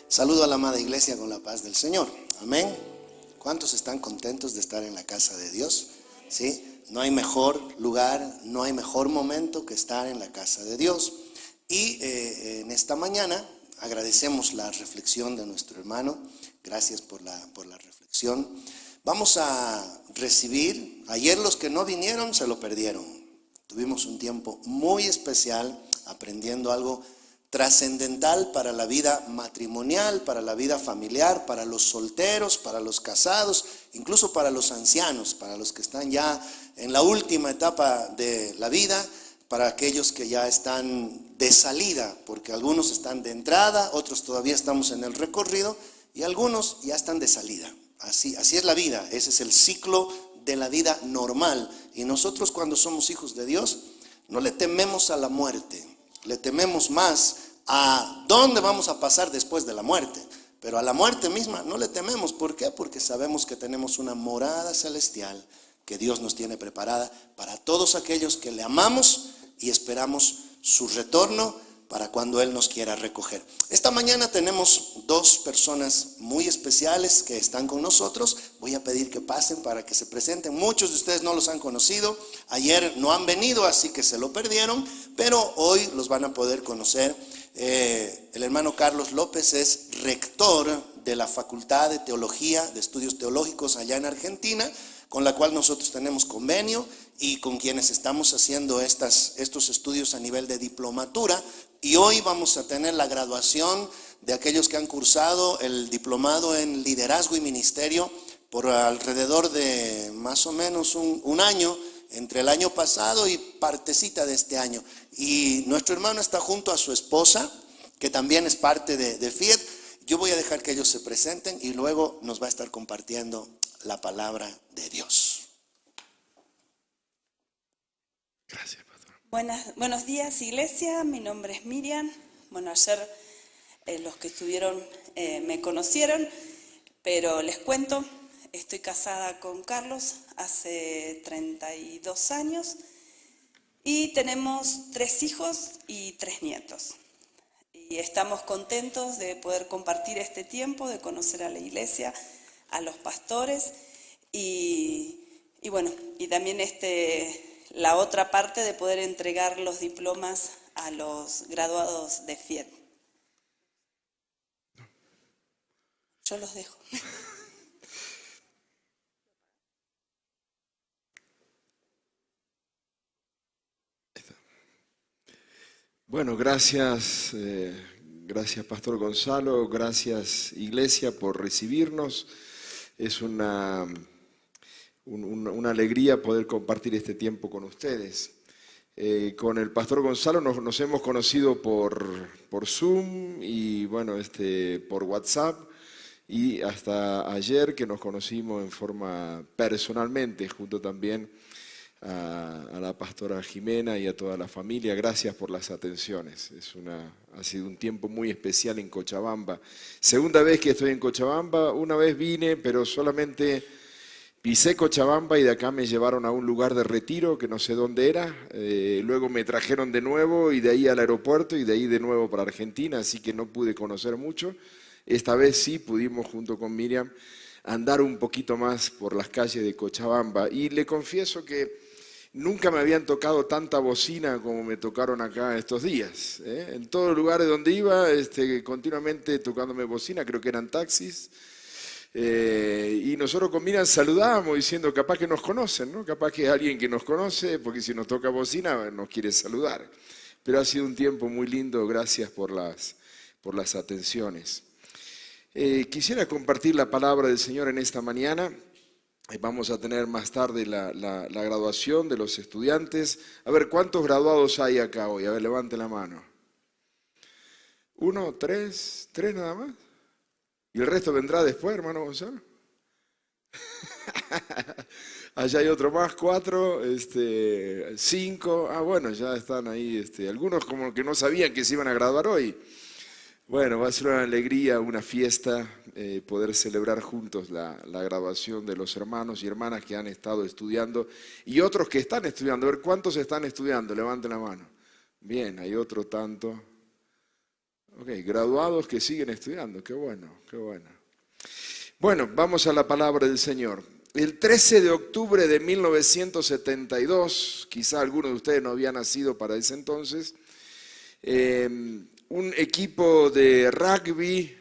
Saludo a la amada iglesia con la paz del Señor. Amén. ¿Cuántos están contentos de estar en la casa de Dios? ¿Sí? No hay mejor lugar, no hay mejor momento que estar en la casa de Dios. Y en esta mañana agradecemos la reflexión de nuestro hermano. Gracias por la reflexión. Vamos a recibir, ayer los que no vinieron se lo perdieron. Tuvimos un tiempo muy especial aprendiendo algo trascendental para la vida matrimonial, para la vida familiar, para los solteros, para los casados, incluso para los ancianos, para los que están ya en la última etapa de la vida, para aquellos que ya están de salida, porque algunos están de entrada, otros todavía estamos en el recorrido y algunos ya están de salida. Así es la vida, ese es el ciclo de la vida normal. Y nosotros cuando somos hijos de Dios no le tememos a la muerte, le tememos más a dónde vamos a pasar después de la muerte. Pero a la muerte misma no le tememos. ¿Por qué? Porque sabemos que tenemos una morada celestial que Dios nos tiene preparada para todos aquellos que le amamos y esperamos su retorno para cuando Él nos quiera recoger. Esta mañana tenemos dos personas muy especiales que están con nosotros. Voy a pedir que pasen para que se presenten. Muchos de ustedes no los han conocido. Ayer no han venido, así que se lo perdieron, pero hoy los van a poder conocer. El hermano Carlos López es rector de la Facultad de Teología, de Estudios Teológicos allá en Argentina, con la cual nosotros tenemos convenio y con quienes estamos haciendo estos estudios a nivel de diplomatura. Y hoy vamos a tener la graduación de aquellos que han cursado el diplomado en liderazgo y ministerio por alrededor de más o menos un año, entre el año pasado y partecita de este año. Y nuestro hermano está junto a su esposa, que también es parte de FIED. Yo voy a dejar que ellos se presenten y luego nos va a estar compartiendo la palabra de Dios. Gracias, pastor. Buenos días, iglesia. Mi nombre es Miriam. Bueno, ayer los que estuvieron me conocieron, pero les cuento, estoy casada con Carlos hace 32 años y tenemos 3 hijos y 3 nietos. Y estamos contentos de poder compartir este tiempo, de conocer a la iglesia, a los pastores y bueno, y también la otra parte de poder entregar los diplomas a los graduados de FIED. Yo los dejo. Bueno, gracias Pastor Gonzalo, gracias Iglesia por recibirnos. Es una alegría poder compartir este tiempo con ustedes. Con el Pastor Gonzalo nos hemos conocido por Zoom y bueno, por WhatsApp, y hasta ayer que nos conocimos en forma personalmente, junto también a la pastora Jimena y a toda la familia. Gracias por las atenciones. Ha sido un tiempo muy especial en Cochabamba. Segunda vez que estoy en Cochabamba. Una vez vine, pero solamente pisé Cochabamba y de acá me llevaron a un lugar de retiro que no sé dónde era. Luego me trajeron de nuevo y de ahí al aeropuerto y de ahí de nuevo para Argentina, así que no pude conocer mucho. Esta vez sí pudimos, junto con Miriam, andar un poquito más por las calles de Cochabamba. Y le confieso que nunca me habían tocado tanta bocina como me tocaron acá estos días. En todos los lugares donde iba, continuamente tocándome bocina, creo que eran taxis. Y nosotros con Miriam saludábamos diciendo, capaz que nos conocen, ¿no? Capaz que es alguien que nos conoce, porque si nos toca bocina nos quiere saludar. Pero ha sido un tiempo muy lindo, gracias por las atenciones. Quisiera compartir la palabra del Señor en esta mañana. Vamos a tener más tarde la graduación de los estudiantes. A ver, ¿cuántos graduados hay acá hoy? A ver, levanten la mano. 1, 3 nada más. ¿Y el resto vendrá después, hermano Gonzalo? Allá hay otro más, 4, 5. Ah, bueno, ya están ahí. Algunos como que no sabían que se iban a graduar hoy. Bueno, va a ser una alegría, una fiesta, poder celebrar juntos la graduación de los hermanos y hermanas que han estado estudiando y otros que están estudiando. A ver, ¿cuántos están estudiando? Levanten la mano. Bien, hay otro tanto. Ok, graduados que siguen estudiando, qué bueno, qué bueno. Bueno, vamos a la palabra del Señor. El 13 de octubre de 1972, quizá algunos de ustedes no habían nacido para ese entonces, un equipo de rugby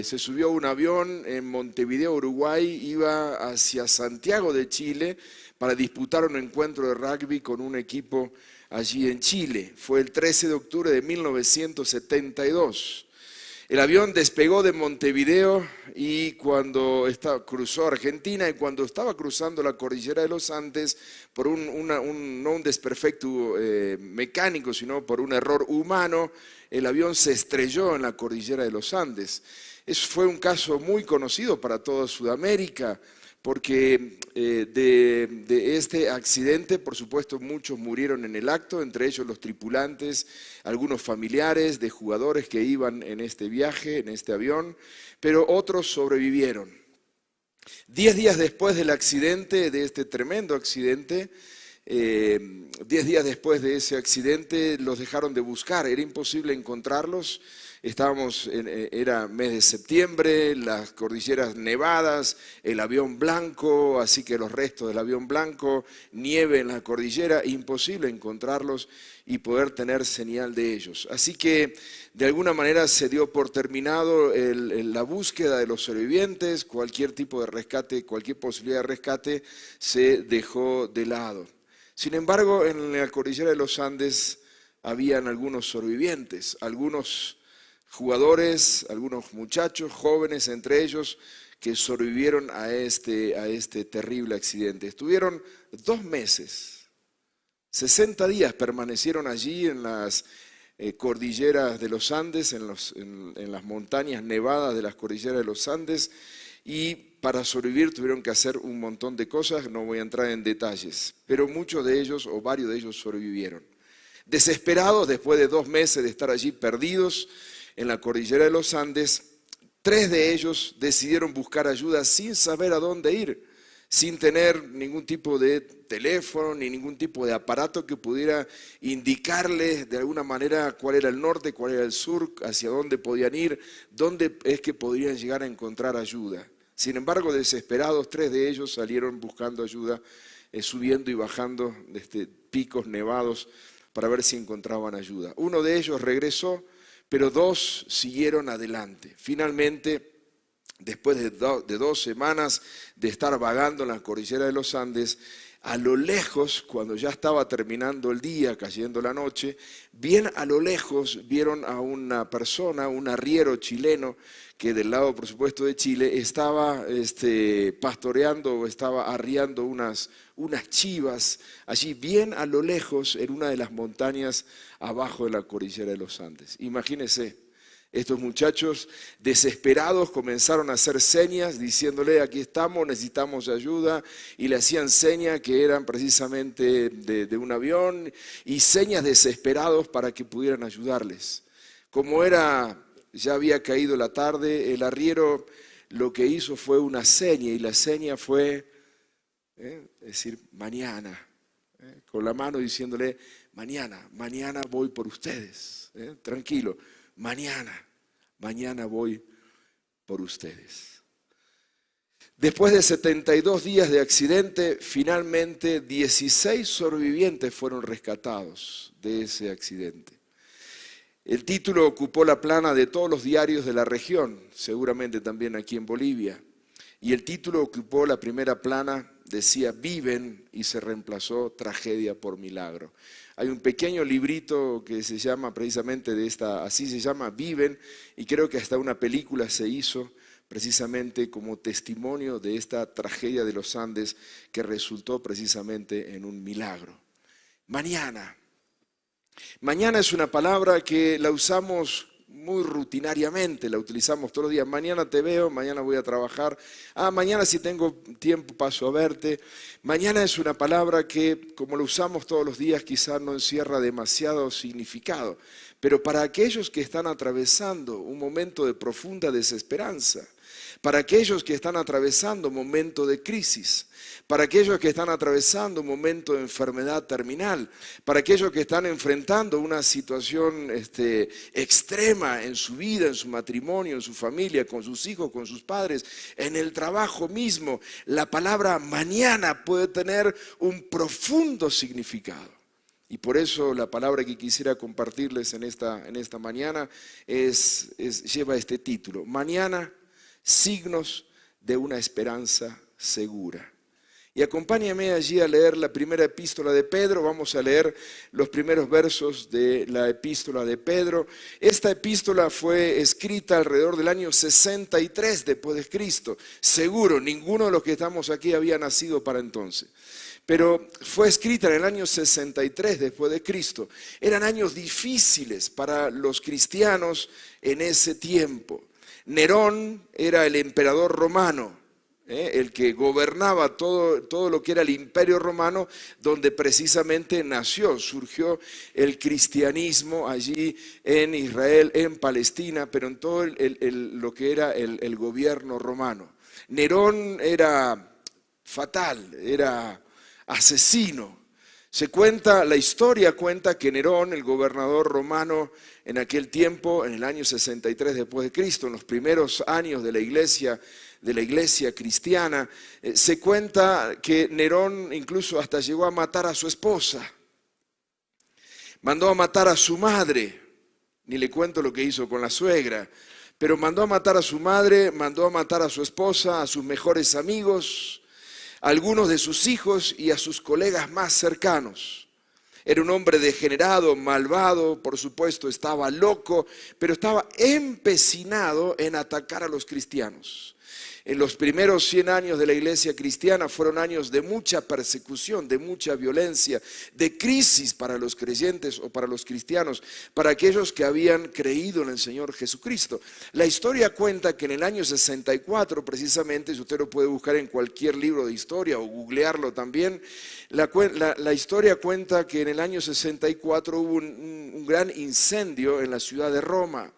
se subió a un avión en Montevideo, Uruguay, iba hacia Santiago de Chile para disputar un encuentro de rugby con un equipo allí en Chile. Fue el 13 de octubre de 1972. El avión despegó de Montevideo y cruzó Argentina, y cuando estaba cruzando la cordillera de los Andes, por no un desperfecto mecánico, sino por un error humano, el avión se estrelló en la cordillera de los Andes. Eso fue un caso muy conocido para toda Sudamérica, porque de este accidente, por supuesto, muchos murieron en el acto, entre ellos los tripulantes, algunos familiares de jugadores que iban en este viaje, en este avión, pero otros sobrevivieron. 10 días después del accidente, de este tremendo accidente, 10 días después de ese accidente los dejaron de buscar, era imposible encontrarlos. Era mes de septiembre, las cordilleras nevadas, el avión blanco, así que los restos del avión blanco, nieve en la cordillera, imposible encontrarlos y poder tener señal de ellos. Así que de alguna manera se dio por terminado la búsqueda de los sobrevivientes, cualquier tipo de rescate, cualquier posibilidad de rescate se dejó de lado. Sin embargo, en la cordillera de los Andes habían algunos sobrevivientes, algunos jugadores, algunos muchachos, jóvenes entre ellos, que sobrevivieron a este terrible accidente. Estuvieron 2 meses, 60 días permanecieron allí en las cordilleras de los Andes, en las montañas nevadas de las cordilleras de los Andes, y para sobrevivir tuvieron que hacer un montón de cosas, no voy a entrar en detalles, pero muchos de ellos o varios de ellos sobrevivieron. Desesperados, después de 2 meses de estar allí perdidos, en la cordillera de los Andes, 3 de ellos decidieron buscar ayuda sin saber a dónde ir, sin tener ningún tipo de teléfono ni ningún tipo de aparato que pudiera indicarles de alguna manera cuál era el norte, cuál era el sur, hacia dónde podían ir, dónde es que podrían llegar a encontrar ayuda. Sin embargo, desesperados, 3 de ellos salieron buscando ayuda, subiendo y bajando picos nevados para ver si encontraban ayuda. Uno de ellos regresó, pero 2 siguieron adelante. Finalmente, después de 2 semanas de estar vagando en la cordillera de los Andes, a lo lejos, cuando ya estaba terminando el día, cayendo la noche, bien a lo lejos vieron a una persona, un arriero chileno, que del lado, por supuesto, de Chile, estaba pastoreando o estaba arriando unas chivas, allí bien a lo lejos, en una de las montañas abajo de la cordillera de los Andes. Imagínense, estos muchachos desesperados comenzaron a hacer señas diciéndole: aquí estamos, necesitamos ayuda, y le hacían señas que eran precisamente de un avión, y señas desesperados para que pudieran ayudarles. Como ya había caído la tarde, el arriero lo que hizo fue una seña, y la seña fue decir mañana, con la mano diciéndole: mañana voy por ustedes, tranquilo, mañana voy por ustedes. Después de 72 días de accidente, finalmente 16 sobrevivientes fueron rescatados de ese accidente. El título ocupó la plana de todos los diarios de la región, seguramente también aquí en Bolivia. Y el título ocupó la primera plana, decía viven, y se reemplazó tragedia por milagro. Hay un pequeño librito que se llama precisamente así se llama, Viven, y creo que hasta una película se hizo precisamente como testimonio de esta tragedia de los Andes que resultó precisamente en un milagro. Mañana es una palabra que la usamos muy rutinariamente, la utilizamos todos los días. Mañana te veo, mañana voy a trabajar. Mañana si tengo tiempo paso a verte. Mañana es una palabra que, como la usamos todos los días, quizás no encierra demasiado significado. pero para aquellos que están atravesando un momento de profunda desesperanza, para aquellos que están atravesando un momento de crisis, para aquellos que están atravesando un momento de enfermedad terminal, para aquellos que están enfrentando una situación extrema en su vida, en su matrimonio, en su familia, con sus hijos, con sus padres, en el trabajo mismo, la palabra mañana puede tener un profundo significado. Y por eso la palabra que quisiera compartirles en esta mañana lleva este título: Mañana, signos de una esperanza segura. Y acompáñame allí a leer la primera epístola de Pedro. Vamos a leer los primeros versos de la epístola de Pedro. Esta epístola fue escrita alrededor del año 63 después de Cristo. Seguro, ninguno de los que estamos aquí había nacido para entonces. Pero fue escrita en el año 63 después de Cristo. Eran años difíciles para los cristianos en ese tiempo. Nerón era el emperador romano, el que gobernaba todo lo que era el imperio romano, donde precisamente surgió el cristianismo allí en Israel, en Palestina, pero en todo lo que era el gobierno romano. Nerón era fatal, era asesino. La historia cuenta que Nerón, el gobernador romano en aquel tiempo, en el año 63 después de Cristo, en los primeros años de la iglesia cristiana, se cuenta que Nerón incluso hasta llegó a matar a su esposa. Mandó a matar a su madre, ni le cuento lo que hizo con la suegra, pero mandó a matar a su madre, mandó a matar a su esposa, a sus mejores amigos, a algunos de sus hijos y a sus colegas más cercanos. Era un hombre degenerado, malvado, por supuesto estaba loco, pero estaba empecinado en atacar a los cristianos. En los primeros 100 años de la iglesia cristiana fueron años de mucha persecución, de mucha violencia, de crisis para los creyentes o para los cristianos, para aquellos que habían creído en el Señor Jesucristo. La historia cuenta que en el año 64, precisamente, si usted lo puede buscar en cualquier libro de historia o googlearlo también, la historia cuenta que en el año 64 hubo un gran incendio en la ciudad de Roma.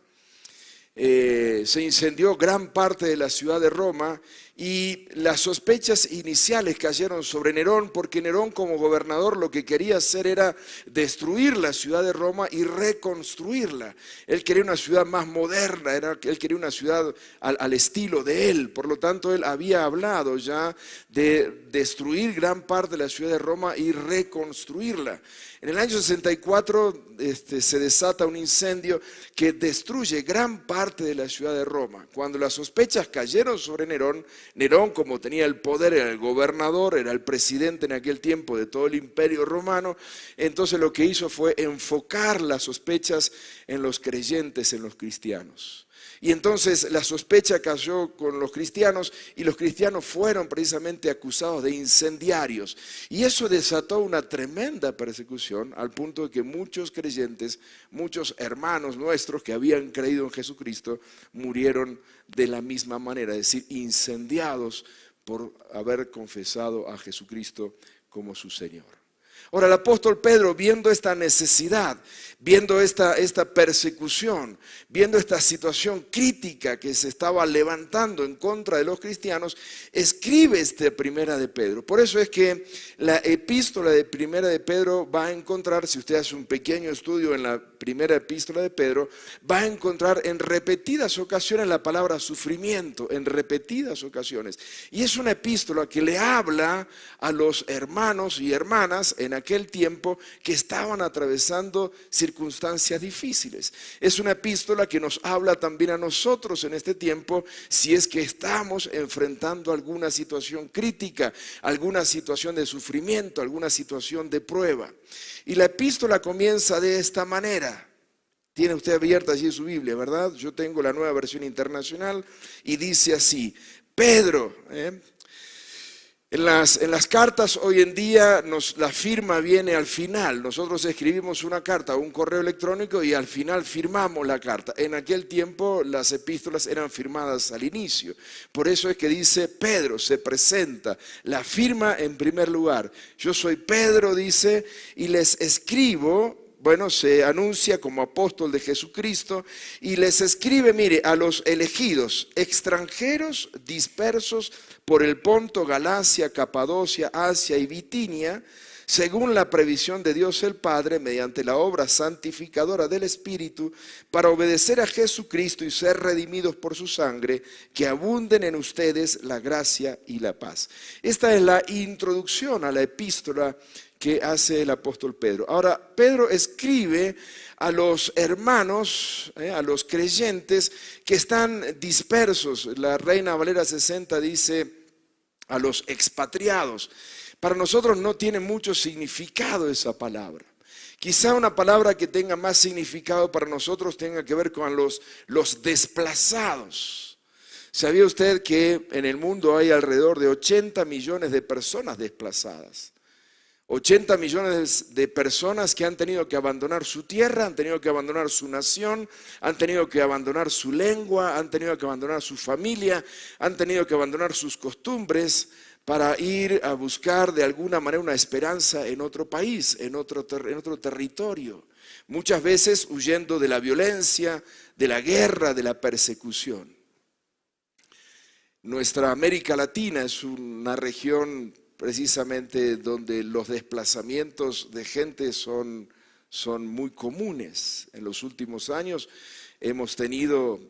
Se incendió gran parte de la ciudad de Roma y las sospechas iniciales cayeron sobre Nerón, porque Nerón como gobernador lo que quería hacer era destruir la ciudad de Roma y reconstruirla. Él quería una ciudad más moderna, él quería una ciudad al estilo de él. Por lo tanto, él había hablado ya de destruir gran parte de la ciudad de Roma y reconstruirla. En el año 64 se desata un incendio que destruye gran parte de la ciudad de Roma. Cuando las sospechas cayeron sobre Nerón, como tenía el poder, era el gobernador, era el presidente en aquel tiempo de todo el imperio romano, entonces lo que hizo fue enfocar las sospechas en los creyentes, en los cristianos. Y entonces la sospecha cayó con los cristianos y los cristianos fueron precisamente acusados de incendiarios. Y eso desató una tremenda persecución al punto de que muchos creyentes, muchos hermanos nuestros que habían creído en Jesucristo murieron de la misma manera, es decir, incendiados por haber confesado a Jesucristo como su Señor. Ahora, el apóstol Pedro, viendo esta necesidad, viendo esta persecución, viendo esta situación crítica que se estaba levantando en contra de los cristianos, escribe esta primera de Pedro. Por eso es que la epístola de primera de Pedro va a encontrar, si usted hace un pequeño estudio en la primera epístola de Pedro, va a encontrar en repetidas ocasiones la palabra sufrimiento, en repetidas ocasiones. Y es una epístola que le habla a los hermanos y hermanas en aquel tiempo que estaban atravesando circunstancias difíciles. Es una epístola que nos habla también a nosotros en este tiempo si es que estamos enfrentando alguna situación crítica, alguna situación de sufrimiento, alguna situación de prueba. Y la epístola comienza de esta manera. Tiene usted abierta allí su Biblia, ¿verdad? Yo tengo la Nueva Versión Internacional y dice así: Pedro, En las cartas hoy en día la firma viene al final. Nosotros escribimos una carta o un correo electrónico y al final firmamos la carta. En aquel tiempo las epístolas eran firmadas al inicio. Por eso es que dice Pedro, se presenta, la firma en primer lugar. Yo soy Pedro, dice, y les escribo. bueno, se anuncia como apóstol de Jesucristo y les escribe, mire, a los elegidos, extranjeros dispersos por el Ponto, Galacia, Capadocia, Asia y Bitinia, según la previsión de Dios el Padre, mediante la obra santificadora del Espíritu, para obedecer a Jesucristo y ser redimidos por su sangre, que abunden en ustedes la gracia y la paz. Esta es la introducción a la epístola que hace el apóstol Pedro. Ahora, Pedro escribe a los hermanos, a los creyentes que están dispersos. La Reina Valera 60 dice a los expatriados. Para nosotros no tiene mucho significado esa palabra. Quizá una palabra que tenga más significado para nosotros tenga que ver con los desplazados. ¿Sabía usted que en el mundo hay alrededor de 80 millones de personas desplazadas? 80 millones de personas que han tenido que abandonar su tierra, han tenido que abandonar su nación, han tenido que abandonar su lengua, han tenido que abandonar su familia, han tenido que abandonar sus costumbres para ir a buscar de alguna manera una esperanza en otro país, en otro territorio. Muchas veces huyendo de la violencia, de la guerra, de la persecución. Nuestra América Latina es una región precisamente donde los desplazamientos de gente son muy comunes. En los últimos años hemos tenido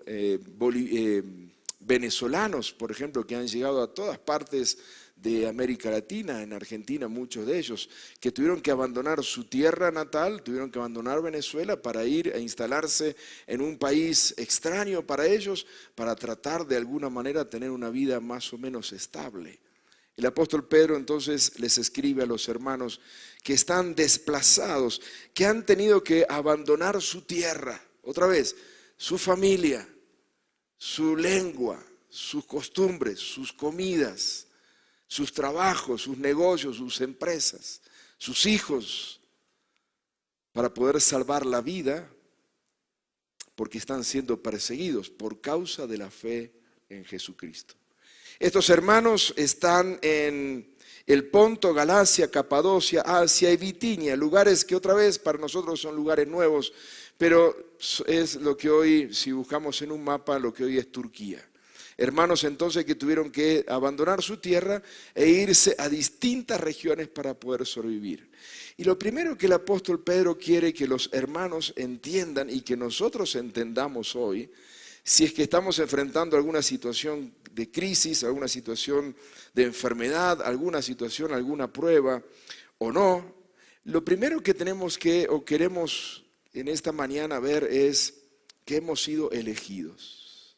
venezolanos, por ejemplo, que han llegado a todas partes de América Latina, en Argentina muchos de ellos, que tuvieron que abandonar su tierra natal, tuvieron que abandonar Venezuela para ir a instalarse en un país extraño para ellos, para tratar de alguna manera tener una vida más o menos estable. El apóstol Pedro entonces les escribe a los hermanos que están desplazados, que han tenido que abandonar su tierra, otra vez, su familia, su lengua, sus costumbres, sus comidas, sus trabajos, sus negocios, sus empresas, sus hijos, para poder salvar la vida, porque están siendo perseguidos por causa de la fe en Jesucristo. Estos hermanos están en el Ponto, Galacia, Capadocia, Asia y Bitinia, lugares que otra vez para nosotros son lugares nuevos, pero es lo que hoy, si buscamos en un mapa, lo que hoy es Turquía. Hermanos entonces que tuvieron que abandonar su tierra e irse a distintas regiones para poder sobrevivir. Y lo primero que el apóstol Pedro quiere que los hermanos entiendan y que nosotros entendamos hoy, si es que estamos enfrentando alguna situación de crisis, alguna situación de enfermedad, alguna situación, alguna prueba o no, lo primero que tenemos que o queremos en esta mañana ver es que hemos sido elegidos.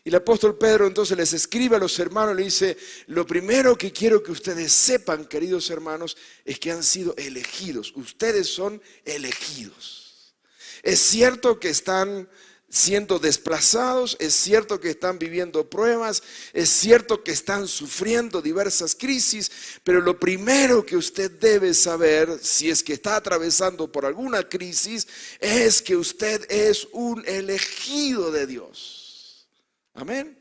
Y el apóstol Pedro entonces les escribe a los hermanos, le dice, lo primero que quiero que ustedes sepan, queridos hermanos, es que han sido elegidos. Ustedes son elegidos. Es cierto que están siendo desplazados, es cierto que están viviendo pruebas, es cierto que están sufriendo diversas crisis, pero lo primero que usted debe saber, si es que está atravesando por alguna crisis, es que usted es un elegido de Dios. Amén.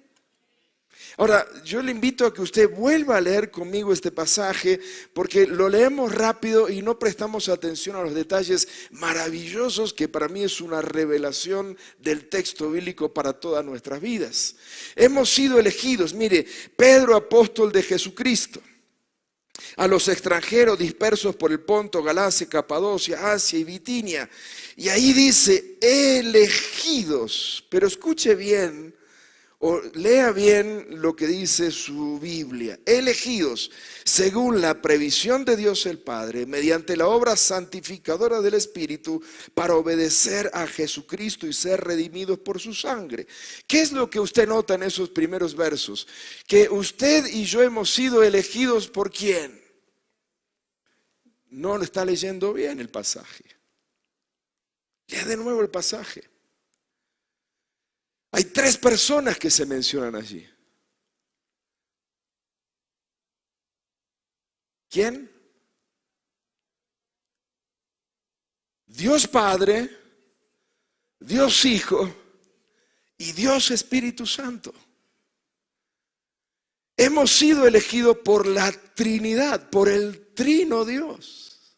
Ahora, yo le invito a que usted vuelva a leer conmigo este pasaje, porque lo leemos rápido y no prestamos atención a los detalles maravillosos que para mí es una revelación del texto bíblico para todas nuestras vidas. Hemos sido elegidos, mire, Pedro, apóstol de Jesucristo, a los extranjeros dispersos por el Ponto, Galacia, Capadocia, Asia y Bitinia. Y ahí dice, elegidos, pero escuche bien, o lea bien lo que dice su Biblia. Elegidos según la previsión de Dios el Padre, mediante la obra santificadora del Espíritu, para obedecer a Jesucristo y ser redimidos por su sangre. ¿Qué es lo que usted nota en esos primeros versos? Que usted y yo hemos sido elegidos ¿por quién? No lo está leyendo bien el pasaje. Lea de nuevo el pasaje. Hay 3 personas que se mencionan allí. ¿Quién? Dios Padre, Dios Hijo y Dios Espíritu Santo. Hemos sido elegidos por la Trinidad, por el Trino Dios.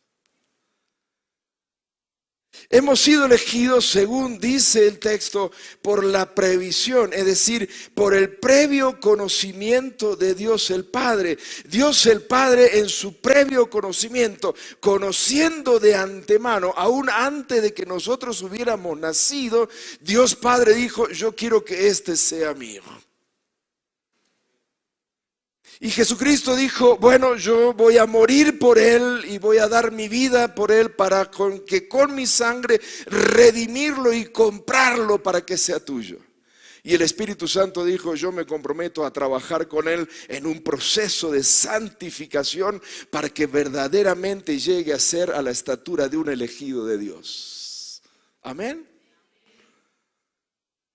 Hemos sido elegidos, según dice el texto, por la previsión, es decir, por el previo conocimiento de Dios el Padre. Dios el Padre en su previo conocimiento, conociendo de antemano, aún antes de que nosotros hubiéramos nacido, Dios Padre dijo, yo quiero que este sea mío. Y Jesucristo dijo, bueno, yo voy a morir por él y voy a dar mi vida por él para que con mi sangre redimirlo y comprarlo para que sea tuyo. Y el Espíritu Santo dijo, yo me comprometo a trabajar con él en un proceso de santificación para que verdaderamente llegue a ser a la estatura de un elegido de Dios. Amén.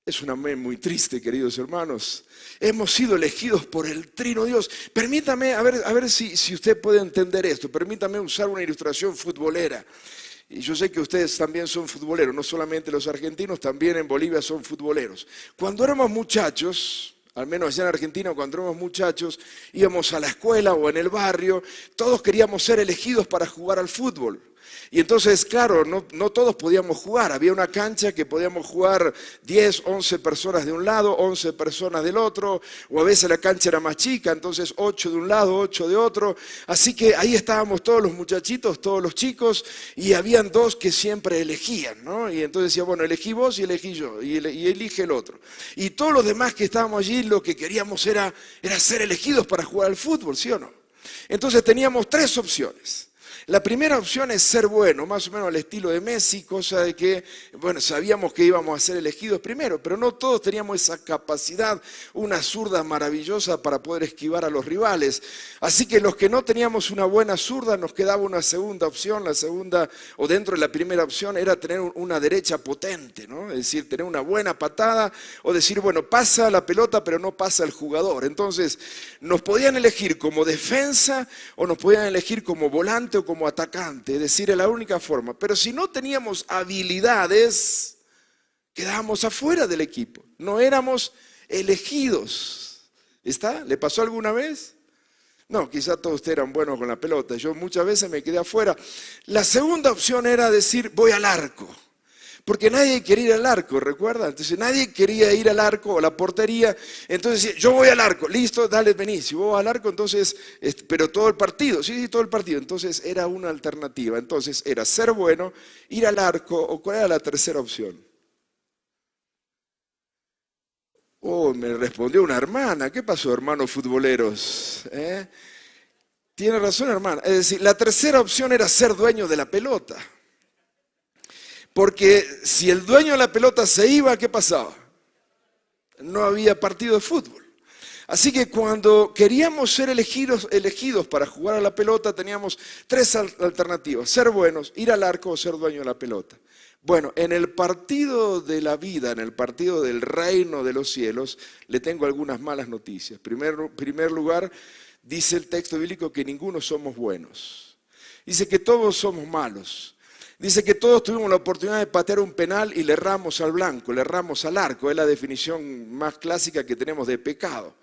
Es un amén muy triste, queridos hermanos. Hemos sido elegidos por el Trino Dios. Permítame, a ver si usted puede entender esto. Permítame usar una ilustración futbolera. Y yo sé que ustedes también son futboleros, no solamente los argentinos, también en Bolivia son futboleros. Cuando éramos muchachos, al menos allá en Argentina, cuando éramos muchachos, íbamos a la escuela o en el barrio, todos queríamos ser elegidos para jugar al fútbol. Y entonces, claro, no todos podíamos jugar. Había una cancha que podíamos jugar 10, 11 personas de un lado, 11 personas del otro, o a veces la cancha era más chica, entonces 8 de un lado, 8 de otro. Así que ahí estábamos todos los muchachitos, todos los chicos, y habían dos que siempre elegían, ¿no? Y entonces decía, bueno, elegí vos y elegí yo, y elige el otro. Y todos los demás que estábamos allí, lo que queríamos era ser elegidos para jugar al fútbol, ¿sí o no? Entonces teníamos 3 opciones. La primera opción es ser bueno, más o menos al estilo de Messi, cosa de que, bueno, sabíamos que íbamos a ser elegidos primero, pero no todos teníamos esa capacidad, una zurda maravillosa para poder esquivar a los rivales. Así que los que no teníamos una buena zurda, nos quedaba una segunda opción, la segunda, o dentro de la primera opción, era tener una derecha potente, ¿no? Es decir, tener una buena patada, o decir, bueno, pasa la pelota, pero no pasa el jugador. Entonces, nos podían elegir como defensa, o nos podían elegir como volante, o como atacante, es decir, es la única forma. Pero si no teníamos habilidades, quedábamos afuera del equipo. No éramos elegidos. ¿Está? ¿Le pasó alguna vez? No, quizá todos ustedes eran buenos con la pelota. Yo muchas veces me quedé afuera. La segunda opción era decir, voy al arco. Porque nadie quería ir al arco, ¿recuerdan? Entonces nadie quería ir al arco o a la portería. Entonces yo voy al arco, listo, dale, vení. Si vos vas al arco, entonces, pero todo el partido, sí, todo el partido. Entonces era una alternativa. Entonces era ser bueno, ir al arco, o ¿cuál era la tercera opción? Oh, me respondió una hermana. ¿Qué pasó, hermanos futboleros? Tiene razón, hermana. Es decir, la tercera opción era ser dueño de la pelota. Porque si el dueño de la pelota se iba, ¿qué pasaba? No había partido de fútbol. Así que cuando queríamos ser elegidos para jugar a la pelota, teníamos 3 alternativas: ser buenos, ir al arco o ser dueño de la pelota. Bueno, en el partido de la vida, en el partido del reino de los cielos, le tengo algunas malas noticias. En primer lugar, dice el texto bíblico que ninguno somos buenos. Dice que todos somos malos. Dice que todos tuvimos la oportunidad de patear un penal y le erramos al blanco, le erramos al arco. Es la definición más clásica que tenemos de pecado.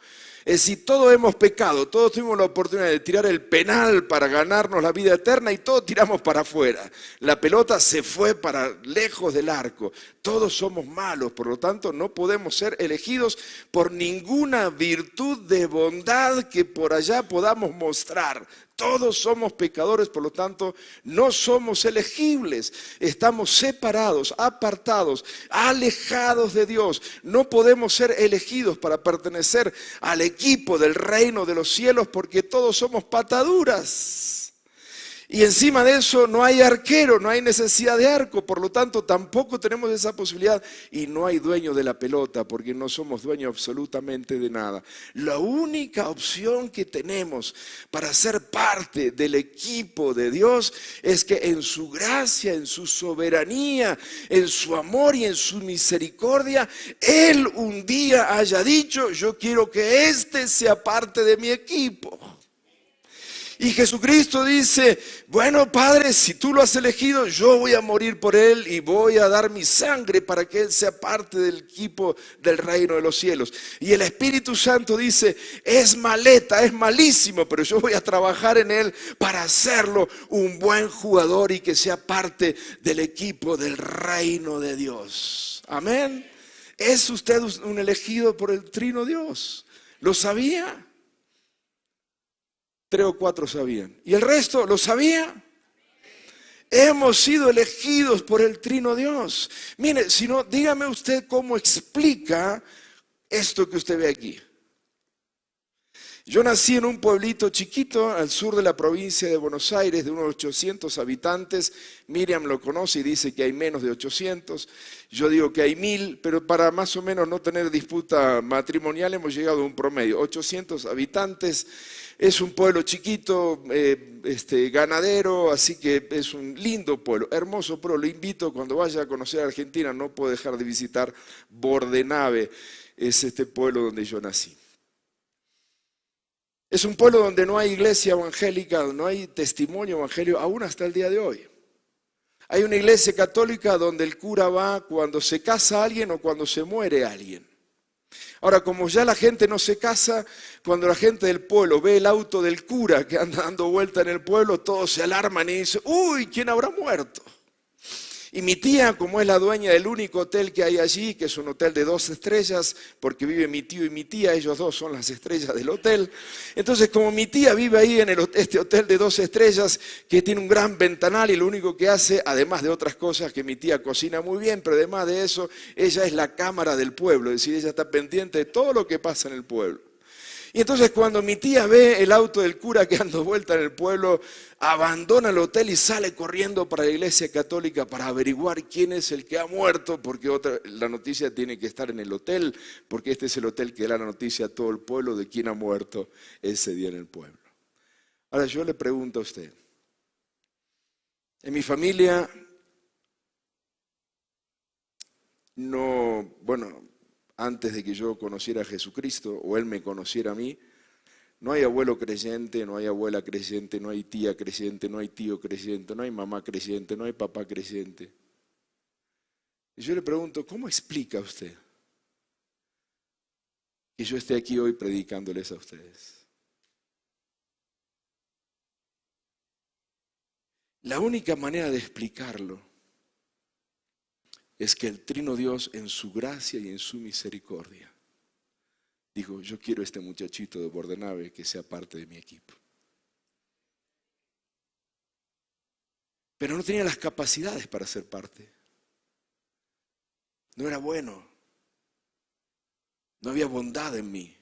Es decir, todos hemos pecado, todos tuvimos la oportunidad de tirar el penal para ganarnos la vida eterna y todos tiramos para afuera. La pelota se fue para lejos del arco. Todos somos malos, por lo tanto no podemos ser elegidos por ninguna virtud de bondad que por allá podamos mostrar. Todos somos pecadores, por lo tanto no somos elegibles. Estamos separados, apartados, alejados de Dios. No podemos ser elegidos para pertenecer al equipo del reino de los cielos porque todos somos pataduras. Y encima de eso no hay arquero, no hay necesidad de arco, por lo tanto tampoco tenemos esa posibilidad y no hay dueño de la pelota porque no somos dueños absolutamente de nada. La única opción que tenemos para ser parte del equipo de Dios es que en su gracia, en su soberanía, en su amor y en su misericordia, Él un día haya dicho, yo quiero que este sea parte de mi equipo. Y Jesucristo dice, bueno, Padre, si tú lo has elegido, yo voy a morir por él y voy a dar mi sangre para que él sea parte del equipo del reino de los cielos. Y el Espíritu Santo dice, es maleta, es malísimo, pero yo voy a trabajar en él para hacerlo un buen jugador y que sea parte del equipo del reino de Dios. Amén. ¿Es usted un elegido por el Trino Dios? ¿Lo sabía? 3 o 4 sabían. ¿Y el resto lo sabía? Hemos sido elegidos por el Trino Dios. Mire, si no, dígame usted cómo explica esto que usted ve aquí. Yo nací en un pueblito chiquito al sur de la provincia de Buenos Aires, de unos 800 habitantes. Miriam lo conoce y dice que hay menos de 800. Yo digo que hay 1000, pero para más o menos no tener disputa matrimonial hemos llegado a un promedio. 800 habitantes. Es un pueblo chiquito, ganadero, así que es un lindo pueblo, hermoso pueblo. Lo invito cuando vaya a conocer a Argentina, no puedo dejar de visitar Bordenave, es este pueblo donde yo nací. Es un pueblo donde no hay iglesia evangélica, donde no hay testimonio evangelio, aún hasta el día de hoy. Hay una iglesia católica donde el cura va cuando se casa alguien o cuando se muere alguien. Ahora, como ya la gente no se casa, cuando la gente del pueblo ve el auto del cura que anda dando vuelta en el pueblo, todos se alarman y dicen, uy, ¿quién habrá muerto? Y mi tía, como es la dueña del único hotel que hay allí, que es un hotel de 2 estrellas, porque vive mi tío y mi tía, ellos dos son las estrellas del hotel. Entonces, como mi tía vive ahí en este hotel de 2 estrellas, que tiene un gran ventanal y lo único que hace, además de otras cosas, que mi tía cocina muy bien, pero además de eso, ella es la cámara del pueblo, es decir, ella está pendiente de todo lo que pasa en el pueblo. Y entonces cuando mi tía ve el auto del cura que anda vuelta en el pueblo, abandona el hotel y sale corriendo para la iglesia católica para averiguar quién es el que ha muerto, porque la noticia tiene que estar en el hotel, porque este es el hotel que da la noticia a todo el pueblo de quién ha muerto ese día en el pueblo. Ahora yo le pregunto a usted, en mi familia antes de que yo conociera a Jesucristo o Él me conociera a mí, no hay abuelo creyente, no hay abuela creyente, no hay tía creyente, no hay tío creyente, no hay mamá creyente, no hay papá creyente. Y yo le pregunto, ¿cómo explica usted que yo esté aquí hoy predicándoles a ustedes? La única manera de explicarlo es que el Trino Dios en su gracia y en su misericordia dijo, yo quiero este muchachito de Bordenave que sea parte de mi equipo. Pero no tenía las capacidades para ser parte. No era bueno. No había bondad en mí.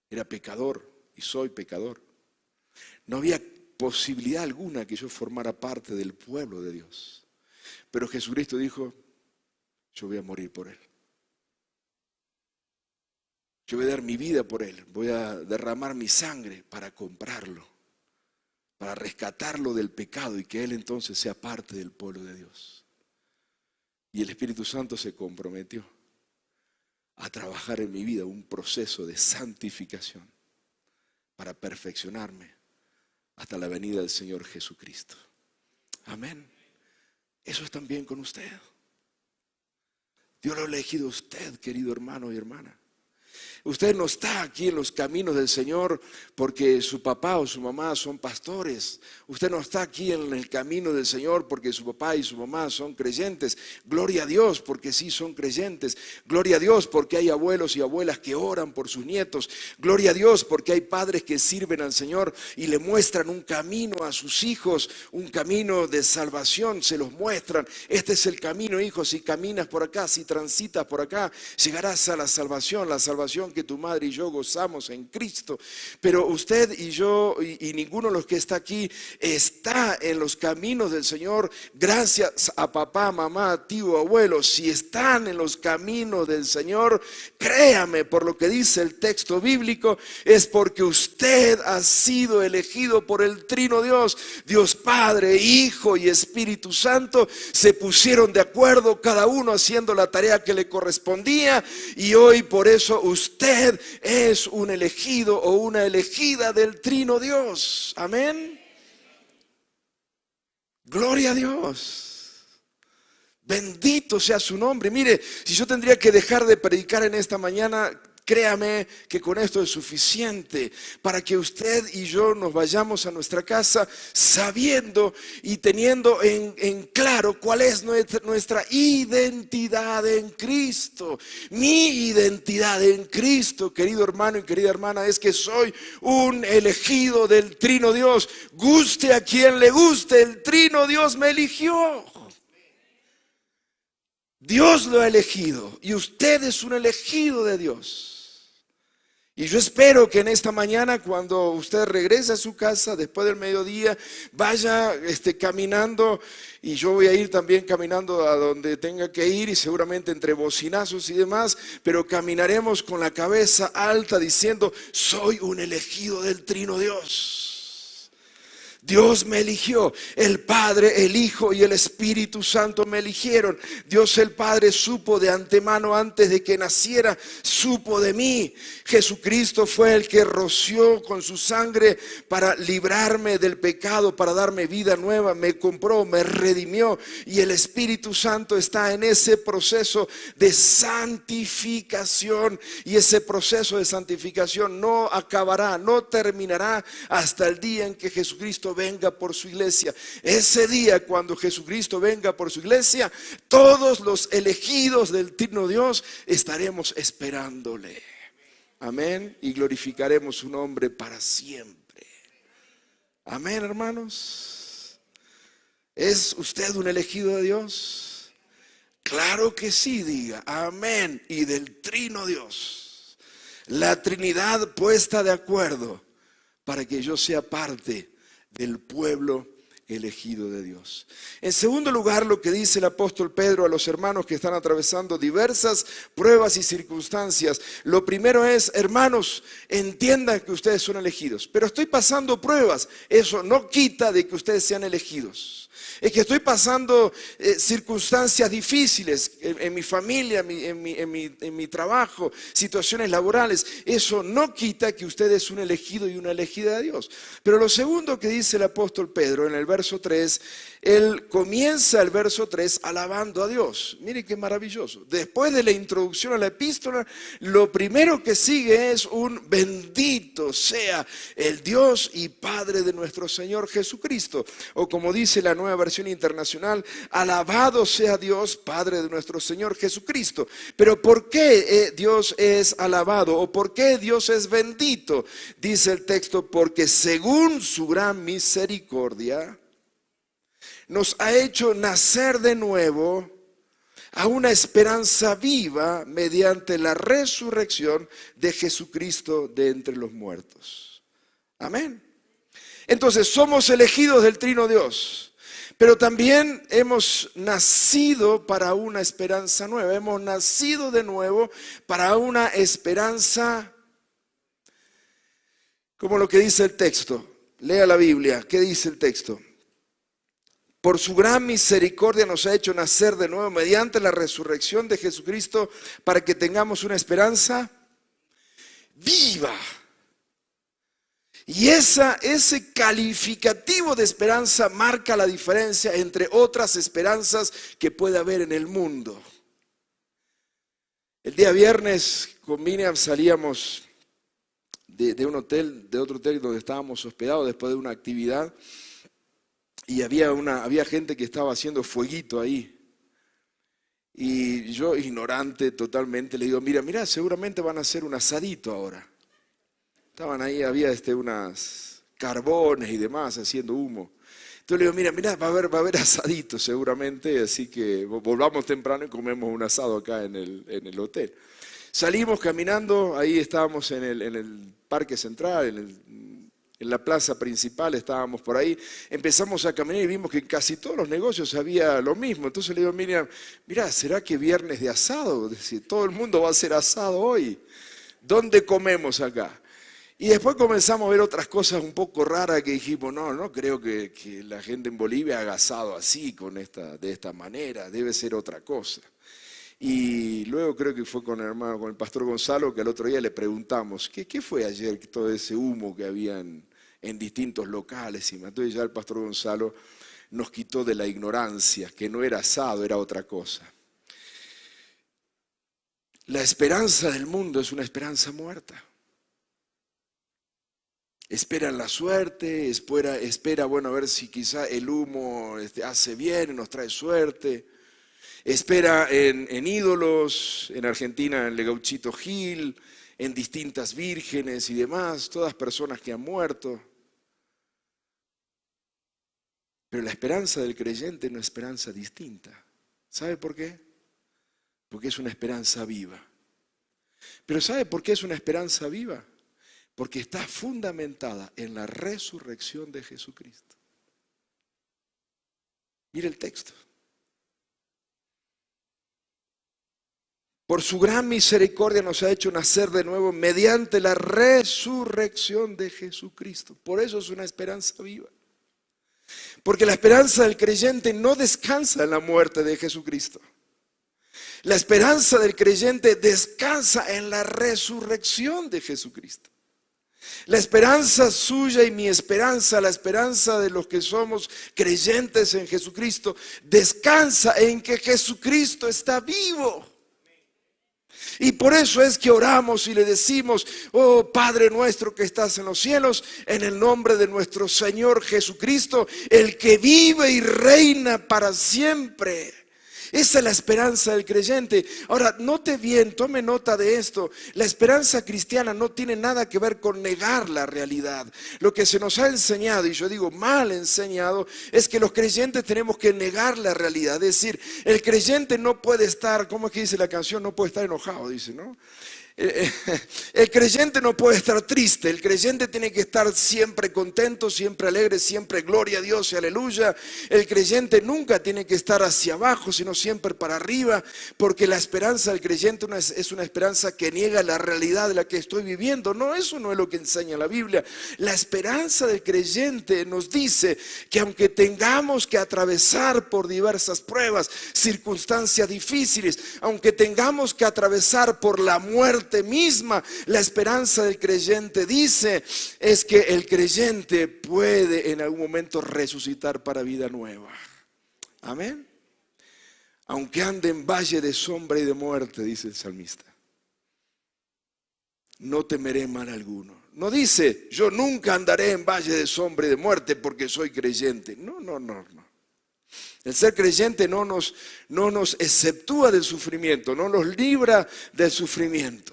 Era pecador y soy pecador. No había posibilidad alguna que yo formara parte del pueblo de Dios. Pero Jesucristo dijo, yo voy a morir por él. Yo voy a dar mi vida por él. Voy a derramar mi sangre para comprarlo, para rescatarlo del pecado y que él entonces sea parte del pueblo de Dios. Y el Espíritu Santo se comprometió a trabajar en mi vida un proceso de santificación para perfeccionarme hasta la venida del Señor Jesucristo. Amén. Eso es también con usted. Dios lo ha elegido a usted, querido hermano y hermana. Usted no está aquí en los caminos del Señor porque su papá o su mamá son pastores. Usted no está aquí en el camino del Señor porque su papá y su mamá son creyentes. Gloria a Dios porque sí son creyentes. Gloria a Dios porque hay abuelos y abuelas que oran por sus nietos. Gloria a Dios porque hay padres que sirven al Señor y le muestran un camino a sus hijos, un camino de salvación, se los muestran. Este es el camino, hijo, si caminas por acá, si transitas por acá, llegarás a la salvación que tu madre y yo gozamos en Cristo. Pero usted y yo y ninguno de los que está aquí está en los caminos del Señor gracias a papá, mamá, tío, abuelo. Si están en los caminos del Señor, créame, por lo que dice el texto bíblico, es porque usted ha sido elegido por el Trino Dios. Dios Padre, Hijo y Espíritu Santo se pusieron de acuerdo, cada uno haciendo la tarea que le correspondía, y hoy por eso usted usted es un elegido o una elegida del Trino Dios. Amén. Gloria a Dios. Bendito sea su nombre. Mire, si yo tendría que dejar de predicar en esta mañana, créame que con esto es suficiente para que usted y yo nos vayamos a nuestra casa sabiendo y teniendo en claro cuál es nuestra identidad en Cristo. Mi identidad en Cristo, querido hermano y querida hermana, es que soy un elegido del Trino Dios. Guste a quien le guste, el Trino Dios me eligió. Dios lo ha elegido y usted es un elegido de Dios. Y yo espero que en esta mañana, cuando usted regrese a su casa después del mediodía, vaya caminando, y yo voy a ir también caminando a donde tenga que ir, y seguramente entre bocinazos y demás, pero caminaremos con la cabeza alta diciendo: soy un elegido del Trino Dios. Dios me eligió, el Padre, el Hijo y el Espíritu Santo me eligieron. Dios el Padre supo de antemano, antes de que naciera, supo de mí. Jesucristo fue el que roció con su sangre para librarme del pecado, para darme vida nueva. Me compró, me redimió, y el Espíritu Santo está en ese proceso de santificación. Y ese proceso de santificación no acabará, no terminará hasta el día en que Jesucristo venga por su iglesia. Ese día, cuando Jesucristo venga por su iglesia, todos los elegidos del Trino Dios estaremos esperándole. Amén. Y glorificaremos su nombre para siempre. Amén, hermanos. ¿Es usted un elegido de Dios? Claro que sí, diga amén. Y del Trino Dios, la Trinidad puesta de acuerdo para que yo sea parte del pueblo elegido de Dios. En segundo lugar, lo que dice el apóstol Pedro a los hermanos que están atravesando diversas pruebas y circunstancias. Lo primero es: hermanos, entiendan que ustedes son elegidos, pero estoy pasando pruebas. Eso no quita de que ustedes sean elegidos. Es que estoy pasando circunstancias difíciles en mi familia, en mi trabajo, situaciones laborales. Eso no quita que usted es un elegido y una elegida de Dios. Pero lo segundo que dice el apóstol Pedro en el verso 3, él comienza el verso 3 alabando a Dios. Mire qué maravilloso. Después de la introducción a la epístola, lo primero que sigue es un: bendito sea el Dios y Padre de nuestro Señor Jesucristo. O como dice la Nueva Versión Internacional: alabado sea Dios, Padre de nuestro Señor Jesucristo. Pero ¿por qué Dios es alabado? ¿O por qué Dios es bendito? Dice el texto: porque según su gran misericordia nos ha hecho nacer de nuevo a una esperanza viva mediante la resurrección de Jesucristo de entre los muertos. Amén. Entonces somos elegidos del Trino Dios, pero también hemos nacido para una esperanza nueva. Hemos nacido de nuevo para una esperanza, como lo que dice el texto. Lea la Biblia. ¿Qué dice el texto? Por su gran misericordia nos ha hecho nacer de nuevo mediante la resurrección de Jesucristo, para que tengamos una esperanza viva. Y ese calificativo de esperanza marca la diferencia entre otras esperanzas que puede haber en el mundo. El día viernes con Miriam salíamos de un hotel, de otro hotel donde estábamos hospedados después de una actividad. Y había gente que estaba haciendo fueguito ahí. Y yo, ignorante totalmente, le digo: mira, seguramente van a hacer un asadito ahora. Estaban ahí, había unas carbones y demás haciendo humo. Entonces le digo: mira, va a haber asadito seguramente, así que volvamos temprano y comemos un asado acá en el hotel. Salimos caminando, ahí estábamos en el Parque Central, en la plaza principal, estábamos por ahí. Empezamos a caminar y vimos que en casi todos los negocios había lo mismo. Entonces le digo: mira, ¿será que viernes de asado? Es decir, todo el mundo va a hacer asado hoy. ¿Dónde comemos acá? Y después comenzamos a ver otras cosas un poco raras que dijimos: no creo que la gente en Bolivia haga asado así, de esta manera, debe ser otra cosa. Y luego creo que fue con el hermano, con el pastor Gonzalo, que al otro día le preguntamos, ¿qué fue ayer todo ese humo que había en distintos locales? Y entonces ya el pastor Gonzalo nos quitó de la ignorancia, que no era asado, era otra cosa. La esperanza del mundo es una esperanza muerta. Espera la suerte, espera, bueno, a ver si quizá el humo hace bien, nos trae suerte. Espera en ídolos, en Argentina en el Gauchito Gil, en distintas vírgenes y demás, todas personas que han muerto. Pero la esperanza del creyente es una esperanza distinta. ¿Sabe por qué? Porque es una esperanza viva. Pero ¿sabe por qué es una esperanza viva? Porque está fundamentada en la resurrección de Jesucristo. Mire el texto. Por su gran misericordia nos ha hecho nacer de nuevo mediante la resurrección de Jesucristo. Por eso es una esperanza viva. Porque la esperanza del creyente no descansa en la muerte de Jesucristo. La esperanza del creyente descansa en la resurrección de Jesucristo. La esperanza suya y mi esperanza, la esperanza de los que somos creyentes en Jesucristo, descansa en que Jesucristo está vivo. Y por eso es que oramos y le decimos, oh Padre nuestro que estás en los cielos, en el nombre de nuestro Señor Jesucristo, el que vive y reina para siempre. Esa es la esperanza del creyente. Ahora, note bien, tome nota de esto. La esperanza cristiana no tiene nada que ver con negar la realidad. Lo que se nos ha enseñado, y yo digo mal enseñado, es que los creyentes tenemos que negar la realidad. Es decir, el creyente no puede estar, ¿cómo es que dice la canción? No puede estar enojado, dice, ¿no? El creyente no puede estar triste, el creyente tiene que estar siempre contento, siempre alegre, siempre gloria a Dios y aleluya. El creyente nunca tiene que estar hacia abajo, sino siempre para arriba, porque la esperanza del creyente es una esperanza que niega la realidad de la que estoy viviendo. No, eso no es lo que enseña la Biblia. La esperanza del creyente nos dice que aunque tengamos que atravesar por diversas pruebas, circunstancias difíciles, aunque tengamos que atravesar por la muerte misma, la esperanza del creyente dice es que el creyente puede en algún momento resucitar para vida nueva. Amén. Aunque ande en valle de sombra y de muerte, dice el salmista, no temeré mal alguno. No dice yo nunca andaré en valle de sombra y de muerte porque soy creyente. No. El ser creyente no nos exceptúa del sufrimiento, no nos libra del sufrimiento.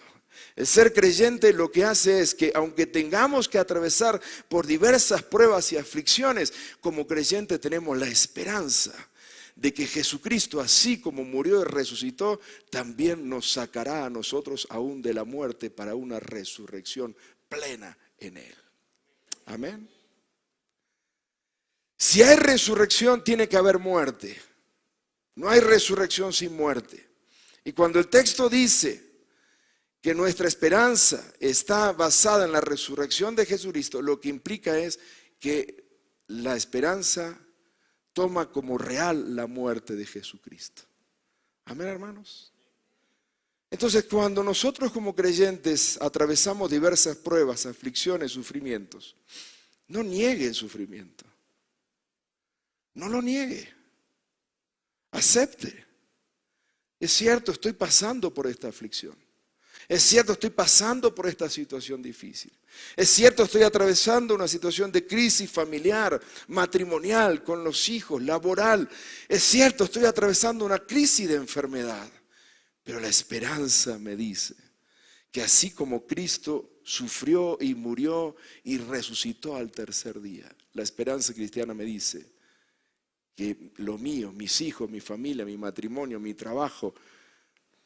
El ser creyente lo que hace es que aunque tengamos que atravesar por diversas pruebas y aflicciones, como creyente tenemos la esperanza de que Jesucristo, así como murió y resucitó, también nos sacará a nosotros aún de la muerte para una resurrección plena en Él. Amén. Si hay resurrección, tiene que haber muerte. No hay resurrección sin muerte. Y cuando el texto dice que nuestra esperanza está basada en la resurrección de Jesucristo, lo que implica es que la esperanza toma como real la muerte de Jesucristo. Amén, hermanos. Entonces, cuando nosotros como creyentes atravesamos diversas pruebas, aflicciones, sufrimientos, no niegue el sufrimiento. No lo niegue. Acepte. Es cierto, estoy pasando por esta aflicción. Es cierto, estoy pasando por esta situación difícil. Es cierto, estoy atravesando una situación de crisis familiar, matrimonial, con los hijos, laboral. Es cierto, estoy atravesando una crisis de enfermedad. Pero la esperanza me dice que así como Cristo sufrió y murió y resucitó al tercer día, la esperanza cristiana me dice que lo mío, mis hijos, mi familia, mi matrimonio, mi trabajo,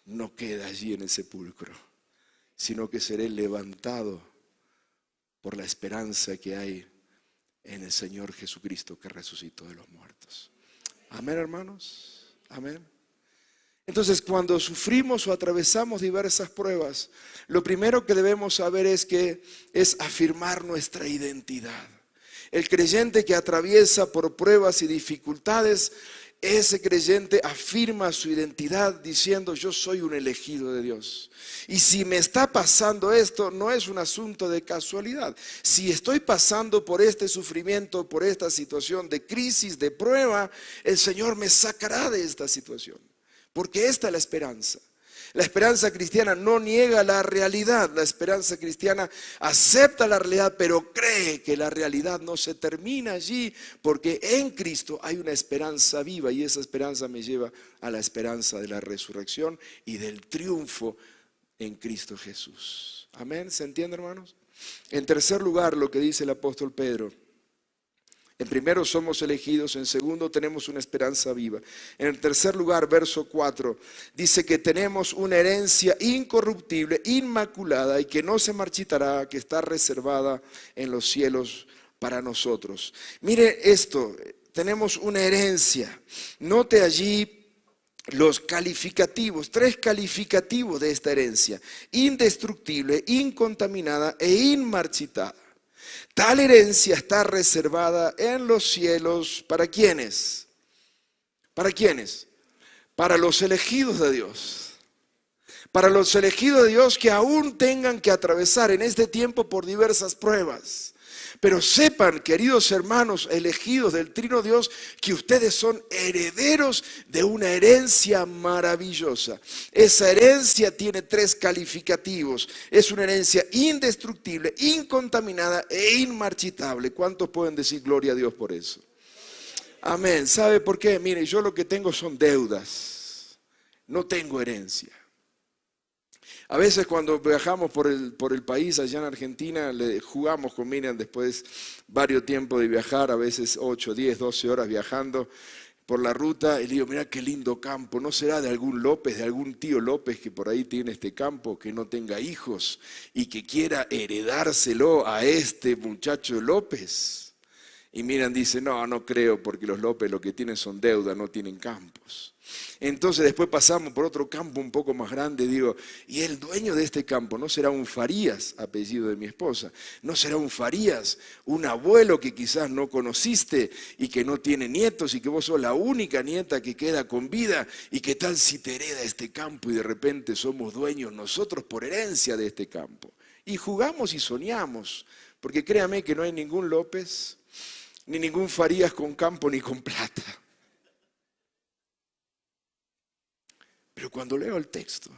no queda allí en el sepulcro, sino que seré levantado por la esperanza que hay en el Señor Jesucristo que resucitó de los muertos. Amén, hermanos. Amén. Entonces, cuando sufrimos o atravesamos diversas pruebas, lo primero que debemos saber es afirmar nuestra identidad. El creyente que atraviesa por pruebas y dificultades ese creyente afirma su identidad diciendo: yo soy un elegido de Dios. Y si me está pasando esto, no es un asunto de casualidad. Si estoy pasando por este sufrimiento, por esta situación de crisis, de prueba, el Señor me sacará de esta situación. Porque esta es la esperanza. La esperanza cristiana no niega la realidad. La esperanza cristiana acepta la realidad, pero cree que la realidad no se termina allí, porque en Cristo hay una esperanza viva, y esa esperanza me lleva a la esperanza de la resurrección y del triunfo en Cristo Jesús. Amén, ¿se entiende, hermanos? En tercer lugar, lo que dice el apóstol Pedro: en primero, somos elegidos. En segundo, tenemos una esperanza viva. En tercer lugar, verso 4, dice que tenemos una herencia incorruptible, inmaculada y que no se marchitará, que está reservada en los cielos para nosotros. Mire esto, tenemos una herencia. Note allí los calificativos, 3 calificativos de esta herencia: indestructible, incontaminada e inmarchitada. Tal herencia está reservada en los cielos. ¿Para quiénes? ¿Para quiénes? Para los elegidos de Dios. Para los elegidos de Dios que aún tengan que atravesar en este tiempo por diversas pruebas. Pero sepan, queridos hermanos elegidos del Trino Dios, que ustedes son herederos de una herencia maravillosa. Esa herencia tiene 3 calificativos. Es una herencia indestructible, incontaminada e inmarchitable. ¿Cuántos pueden decir gloria a Dios por eso? Amén. ¿Sabe por qué? Mire, yo lo que tengo son deudas. No tengo herencia. A veces cuando viajamos por el país, allá en Argentina, jugamos con Miriam después varios tiempos de viajar, a veces 8, 10, 12 horas viajando por la ruta, y le digo: mira qué lindo campo, ¿no será de algún López, de algún tío López que por ahí tiene este campo, que no tenga hijos y que quiera heredárselo a este muchacho López? Y Miriam dice: no, no creo, porque los López lo que tienen son deuda, no tienen campos. Entonces después pasamos por otro campo un poco más grande. Digo: ¿y el dueño de este campo no será un Farías, apellido de mi esposa? ¿No será un Farías, un abuelo que quizás no conociste y que no tiene nietos y que vos sos la única nieta que queda con vida? ¿Y qué tal si te hereda este campo y de repente somos dueños nosotros por herencia de este campo? Y jugamos y soñamos, porque créame que no hay ningún López ni ningún Farías con campo ni con plata. Pero cuando leo el texto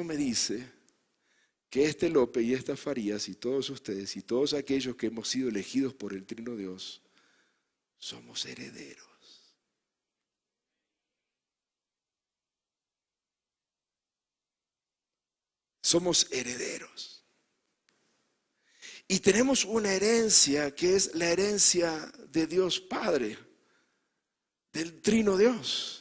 me dice que este López y esta Farías y todos ustedes y todos aquellos que hemos sido elegidos por el Trino Dios somos herederos. Somos herederos. Y tenemos una herencia que es la herencia de Dios Padre, del Trino Dios.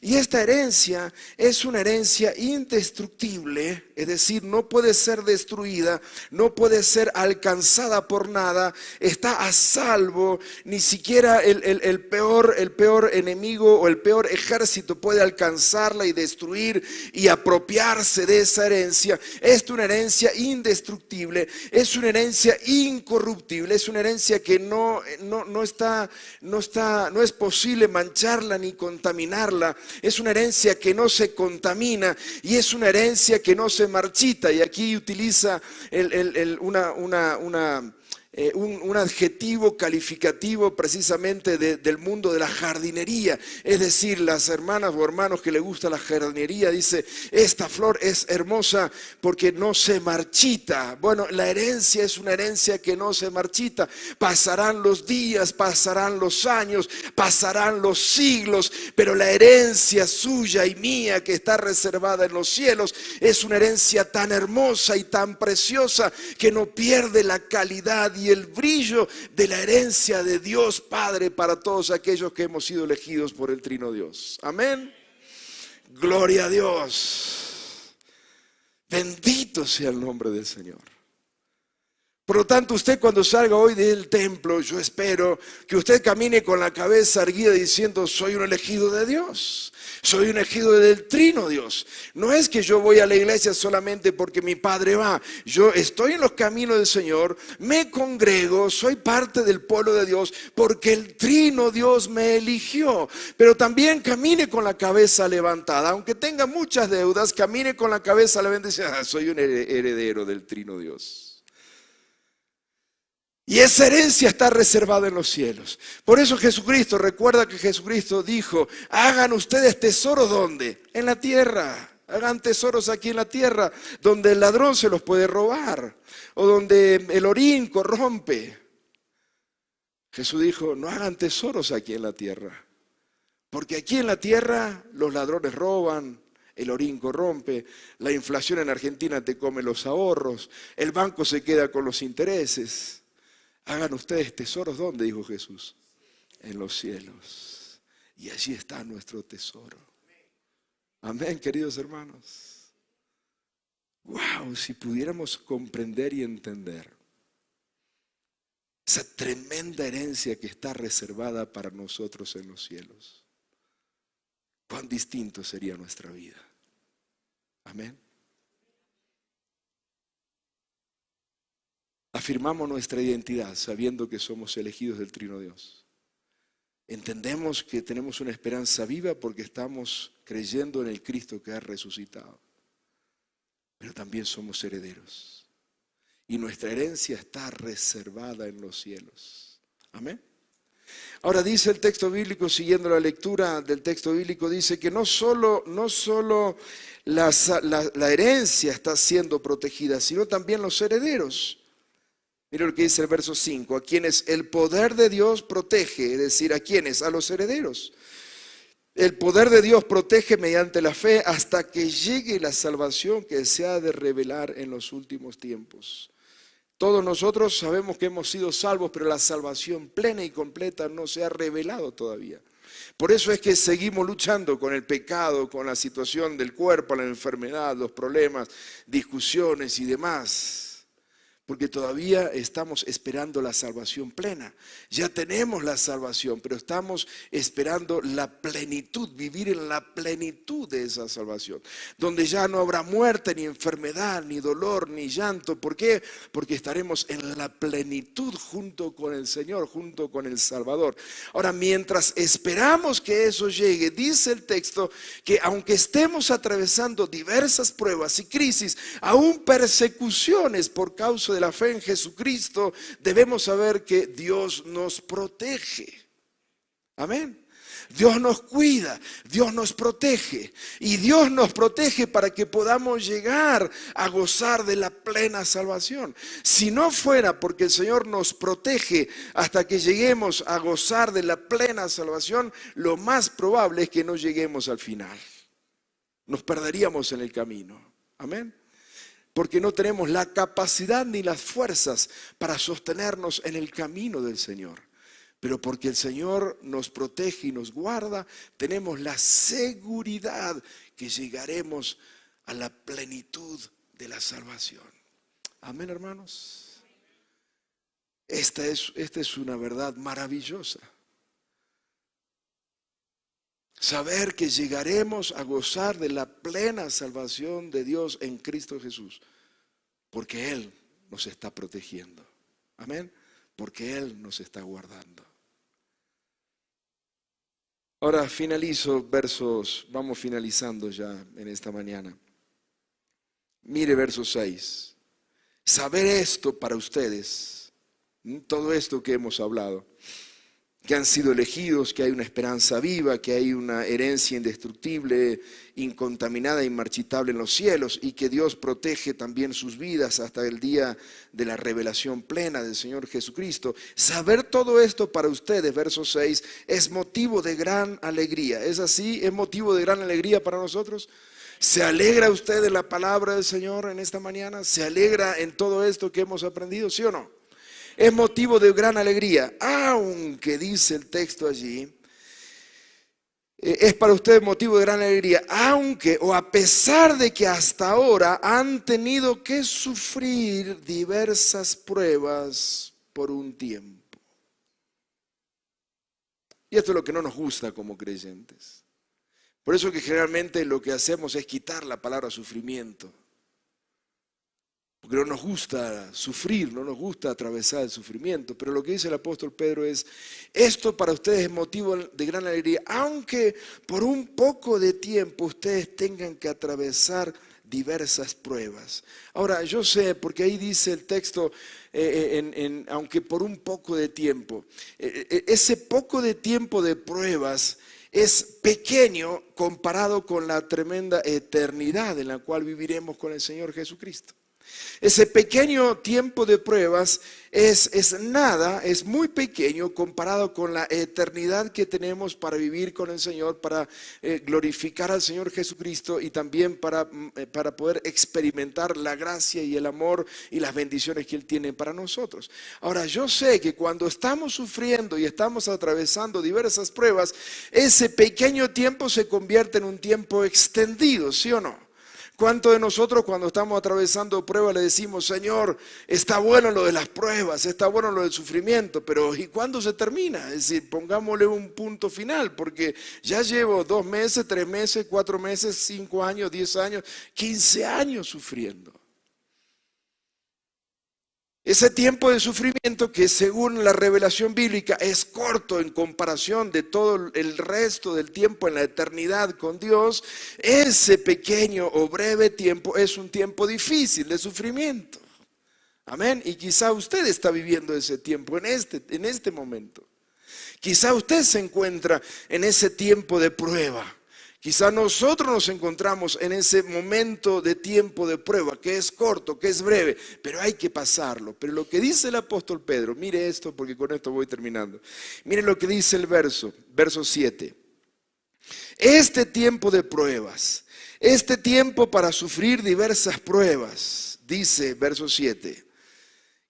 Y esta herencia es una herencia indestructible, es decir, no puede ser destruida, no puede ser alcanzada por nada, está a salvo. Ni siquiera el peor enemigo o el peor ejército puede alcanzarla y destruir y apropiarse de esa herencia. Es una herencia indestructible, es una herencia incorruptible, es una herencia que no es posible mancharla ni contaminarla. Es una herencia que no se contamina y es una herencia que no se marchita. Y aquí utiliza un adjetivo calificativo precisamente del mundo de la jardinería. Es decir, las hermanas o hermanos que le gusta la jardinería dice: esta flor es hermosa porque no se marchita. Bueno, la herencia es una herencia que no se marchita. Pasarán los días, pasarán los años, pasarán los siglos, pero la herencia suya y mía que está reservada en los cielos es una herencia tan hermosa y tan preciosa que no pierde la calidad y el brillo de la herencia de Dios Padre para todos aquellos que hemos sido elegidos por el Trino Dios. Amén. Gloria a Dios. Bendito sea el nombre del Señor. Por lo tanto, usted cuando salga hoy del templo, yo espero que usted camine con la cabeza erguida diciendo, soy un elegido de Dios, soy un elegido del Trino Dios. No es que yo voy a la iglesia solamente porque mi padre va. Yo estoy en los caminos del Señor, me congrego, soy parte del pueblo de Dios porque el Trino Dios me eligió. Pero también camine con la cabeza levantada, aunque tenga muchas deudas, camine con la cabeza levantada y dice, soy un heredero del Trino Dios. Y esa herencia está reservada en los cielos. Por eso Jesucristo, recuerda que Jesucristo dijo, hagan ustedes tesoros ¿dónde? En la tierra. Hagan tesoros aquí en la tierra, donde el ladrón se los puede robar, o donde el orín corrompe. Jesús dijo, no hagan tesoros aquí en la tierra, porque aquí en la tierra los ladrones roban, el orín corrompe, la inflación en Argentina te come los ahorros, el banco se queda con los intereses. Hagan ustedes tesoros, ¿dónde? Dijo Jesús. En los cielos. Y allí está nuestro tesoro. Amén, queridos hermanos. Wow, si pudiéramos comprender y entender esa tremenda herencia que está reservada para nosotros en los cielos, cuán distinto sería nuestra vida. Amén. Afirmamos nuestra identidad sabiendo que somos elegidos del Trino Dios. Entendemos que tenemos una esperanza viva porque estamos creyendo en el Cristo que ha resucitado. Pero también somos herederos. Y nuestra herencia está reservada en los cielos. Amén. Ahora dice el texto bíblico, siguiendo la lectura del texto bíblico, dice que no solo la herencia está siendo protegida, sino también los herederos. Mira lo que dice el verso 5, a quienes el poder de Dios protege, es decir, ¿a quienes? A los herederos. El poder de Dios protege mediante la fe hasta que llegue la salvación que se ha de revelar en los últimos tiempos. Todos nosotros sabemos que hemos sido salvos, pero la salvación plena y completa no se ha revelado todavía. Por eso es que seguimos luchando con el pecado, con la situación del cuerpo, la enfermedad, los problemas, discusiones y demás. Porque todavía estamos esperando la salvación plena. Ya tenemos la salvación, pero estamos esperando la plenitud, vivir en la plenitud de esa salvación. Donde ya no habrá muerte, ni enfermedad, ni dolor, ni llanto. ¿Por qué? Porque estaremos en la plenitud junto con el Señor, junto con el Salvador. Ahora, mientras esperamos que eso llegue, dice el texto que aunque estemos atravesando diversas pruebas y crisis, aún persecuciones por causa de la fe en Jesucristo, debemos saber que Dios nos protege. Amén. Dios nos cuida, Dios nos protege. Y Dios nos protege para que podamos llegar a gozar de la plena salvación. Si no fuera porque el Señor nos protege hasta que lleguemos a gozar de la plena salvación, lo más probable es que no lleguemos al final. Nos perderíamos en el camino. Amén. Porque no tenemos la capacidad ni las fuerzas para sostenernos en el camino del Señor. Pero porque el Señor nos protege y nos guarda, tenemos la seguridad que llegaremos a la plenitud de la salvación. Amén, hermanos. Esta es una verdad maravillosa. Saber que llegaremos a gozar de la plena salvación de Dios en Cristo Jesús. Porque Él nos está protegiendo. Amén. Porque Él nos está guardando. Ahora finalizo versos, vamos finalizando ya en esta mañana. Mire verso 6. Saber esto para ustedes, todo esto que hemos hablado, que han sido elegidos, que hay una esperanza viva, que hay una herencia indestructible, incontaminada, inmarchitable en los cielos, y que Dios protege también sus vidas hasta el día de la revelación plena del Señor Jesucristo. Saber todo esto para ustedes, verso 6, es motivo de gran alegría. ¿Es así? ¿Es motivo de gran alegría para nosotros? ¿Se alegra usted de la palabra del Señor en esta mañana? ¿Se alegra en todo esto que hemos aprendido? ¿Sí o no? Es motivo de gran alegría, aunque dice el texto allí, es para ustedes motivo de gran alegría, aunque o a pesar de que hasta ahora han tenido que sufrir diversas pruebas por un tiempo. Y esto es lo que no nos gusta como creyentes. Por eso que generalmente lo que hacemos es quitar la palabra sufrimiento. Porque no nos gusta sufrir, no nos gusta atravesar el sufrimiento. Pero lo que dice el apóstol Pedro es, esto para ustedes es motivo de gran alegría, aunque por un poco de tiempo ustedes tengan que atravesar diversas pruebas. Ahora, yo sé, porque ahí dice el texto, aunque por un poco de tiempo, ese poco de tiempo de pruebas es pequeño comparado con la tremenda eternidad en la cual viviremos con el Señor Jesucristo. Ese pequeño tiempo de pruebas es nada, es muy pequeño comparado con la eternidad que tenemos para vivir con el Señor, para glorificar al Señor Jesucristo y también para poder experimentar la gracia y el amor y las bendiciones que Él tiene para nosotros. Ahora, yo sé que cuando estamos sufriendo y estamos atravesando diversas pruebas, ese pequeño tiempo se convierte en un tiempo extendido, ¿sí o no? ¿Cuántos de nosotros cuando estamos atravesando pruebas le decimos, Señor, está bueno lo de las pruebas, está bueno lo del sufrimiento, pero ¿y cuándo se termina? Es decir, pongámosle un punto final, porque ya llevo 2 meses, 3 meses, 4 meses, 5 años, 10 años, 15 años sufriendo. Ese tiempo de sufrimiento que según la revelación bíblica es corto en comparación de todo el resto del tiempo en la eternidad con Dios, ese pequeño o breve tiempo es un tiempo difícil de sufrimiento. Amén. Y quizá usted está viviendo ese tiempo en este momento. Quizá usted se encuentra en ese tiempo de prueba. Quizá nosotros nos encontramos en ese momento de tiempo de prueba, que es corto, que es breve, pero hay que pasarlo. Pero lo que dice el apóstol Pedro, mire esto porque con esto voy terminando. Mire lo que dice el verso 7. Este tiempo de pruebas, este tiempo para sufrir diversas pruebas, dice verso 7.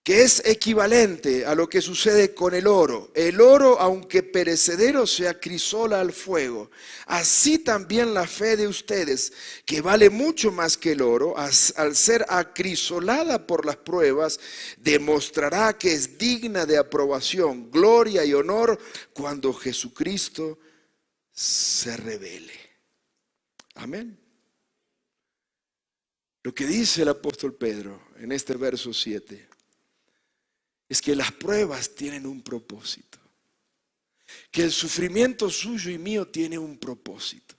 Que es equivalente a lo que sucede con el oro. El oro, aunque perecedero, se acrisola al fuego. Así también la fe de ustedes, que vale mucho más que el oro, al ser acrisolada por las pruebas, demostrará que es digna de aprobación, gloria y honor cuando Jesucristo se revele. Amén. Lo que dice el apóstol Pedro en este verso 7 es que las pruebas tienen un propósito, que el sufrimiento suyo y mío tiene un propósito,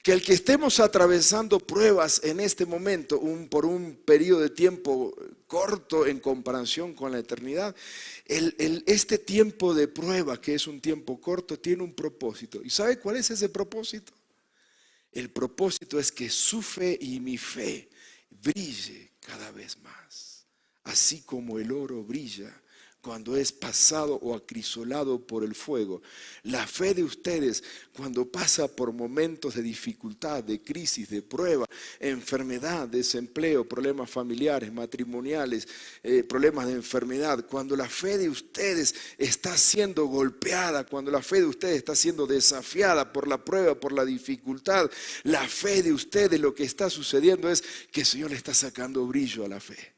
que el que estemos atravesando pruebas en este momento, por un periodo de tiempo corto en comparación con la eternidad, este tiempo de prueba, que es un tiempo corto, tiene un propósito. ¿Y sabe cuál es ese propósito? El propósito es que su fe y mi fe brille cada vez más. Así como el oro brilla cuando es pasado o acrisolado por el fuego. La fe de ustedes cuando pasa por momentos de dificultad, de crisis, de prueba, enfermedad, desempleo, problemas familiares, matrimoniales, problemas de enfermedad. Cuando la fe de ustedes está siendo golpeada, cuando la fe de ustedes está siendo desafiada por la prueba, por la dificultad, la fe de ustedes, lo que está sucediendo es que el Señor le está sacando brillo a la fe.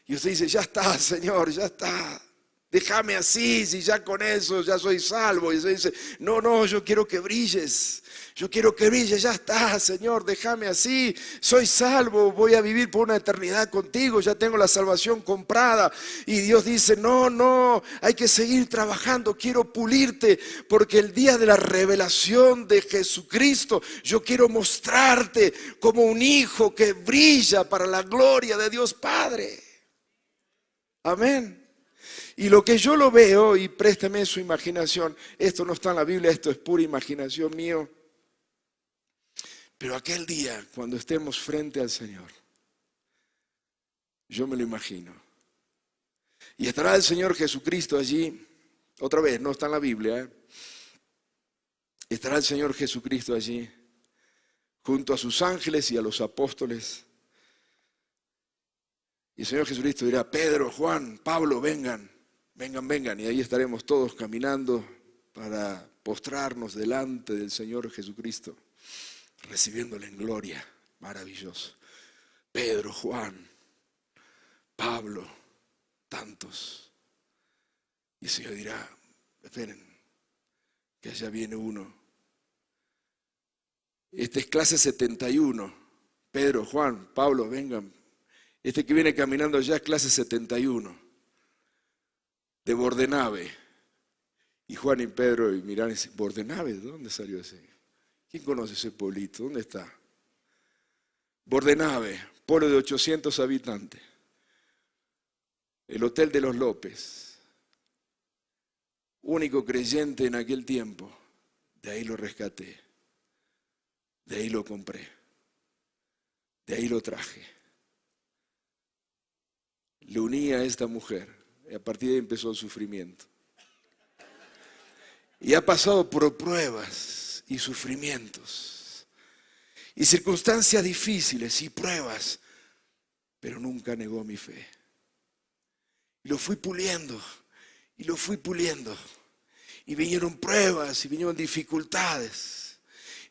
Y usted dice, ya está, Señor, ya está. Déjame así, si ya con eso ya soy salvo. Y usted dice, no, yo quiero que brilles. Yo quiero que brilles, ya está, Señor, déjame así. Soy salvo, voy a vivir por una eternidad contigo, ya tengo la salvación comprada. Y Dios dice, no, hay que seguir trabajando, quiero pulirte. Porque el día de la revelación de Jesucristo, yo quiero mostrarte como un hijo que brilla para la gloria de Dios Padre. Amén. Y lo que yo lo veo, y présteme su imaginación, esto no está en la Biblia, esto es pura imaginación mío, pero aquel día cuando estemos frente al Señor, yo me lo imagino, y estará el Señor Jesucristo allí, otra vez, no está en la Biblia, estará el Señor Jesucristo allí, junto a sus ángeles y a los apóstoles. Y el Señor Jesucristo dirá, Pedro, Juan, Pablo, vengan. Y ahí estaremos todos caminando para postrarnos delante del Señor Jesucristo, recibiéndole en gloria. Maravilloso. Pedro, Juan, Pablo, tantos. Y el Señor dirá, esperen, que allá viene uno. Este es clase 71. Pedro, Juan, Pablo, vengan. Este que viene caminando allá es clase 71. De Bordenave. Y Juan y Pedro y miran y dicen, ¿Bordenave? ¿De dónde salió ese? ¿Quién conoce ese pueblito? ¿Dónde está? Bordenave, pueblo de 800 habitantes. El Hotel de los López. Único creyente en aquel tiempo. De ahí lo rescaté. De ahí lo compré. De ahí lo traje. Le uní a esta mujer. Y a partir de ahí empezó el sufrimiento. Y ha pasado por pruebas y sufrimientos. Y circunstancias difíciles y pruebas. Pero nunca negó mi fe. Y lo fui puliendo. Y lo fui puliendo. Y vinieron pruebas y vinieron dificultades.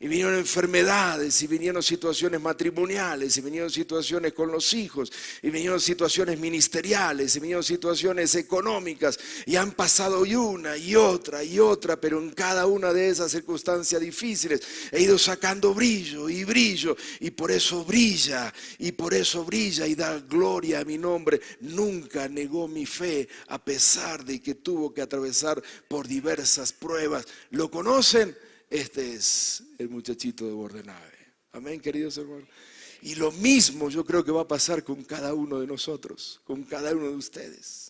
Y vinieron enfermedades, y vinieron situaciones matrimoniales, y vinieron situaciones con los hijos, y vinieron situaciones ministeriales, y vinieron situaciones económicas, y han pasado y una, y otra, pero en cada una de esas circunstancias difíciles he ido sacando brillo, y por eso brilla, y da gloria a mi nombre. Nunca negó mi fe, a pesar de que tuvo que atravesar por diversas pruebas. ¿Lo conocen? Este es el muchachito de Bordenave. Amén, queridos hermanos. Y lo mismo yo creo que va a pasar con cada uno de nosotros, con cada uno de ustedes.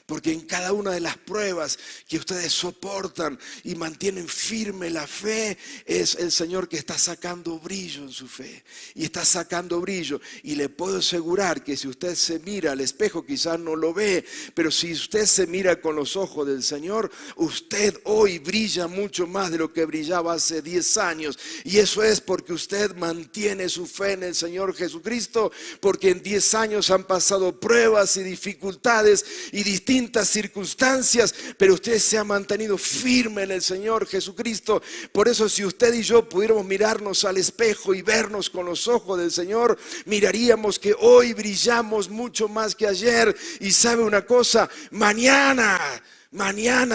Porque en cada una de las pruebas que ustedes soportan y mantienen firme la fe, es el Señor que está sacando brillo en su fe. Y está sacando brillo. Y le puedo asegurar que si usted se mira al espejo, quizás no lo ve, pero si usted se mira con los ojos del Señor, usted hoy brilla mucho más de lo que brillaba hace 10 años. Y eso es porque usted mantiene su fe en el Señor Jesucristo, porque en 10 años han pasado pruebas y dificultades y distintas circunstancias, pero usted se ha mantenido firme en el Señor Jesucristo. Por eso, si usted y yo pudiéramos mirarnos al espejo y vernos con los ojos del Señor, miraríamos que hoy brillamos mucho más que ayer. Y sabe una cosa, mañana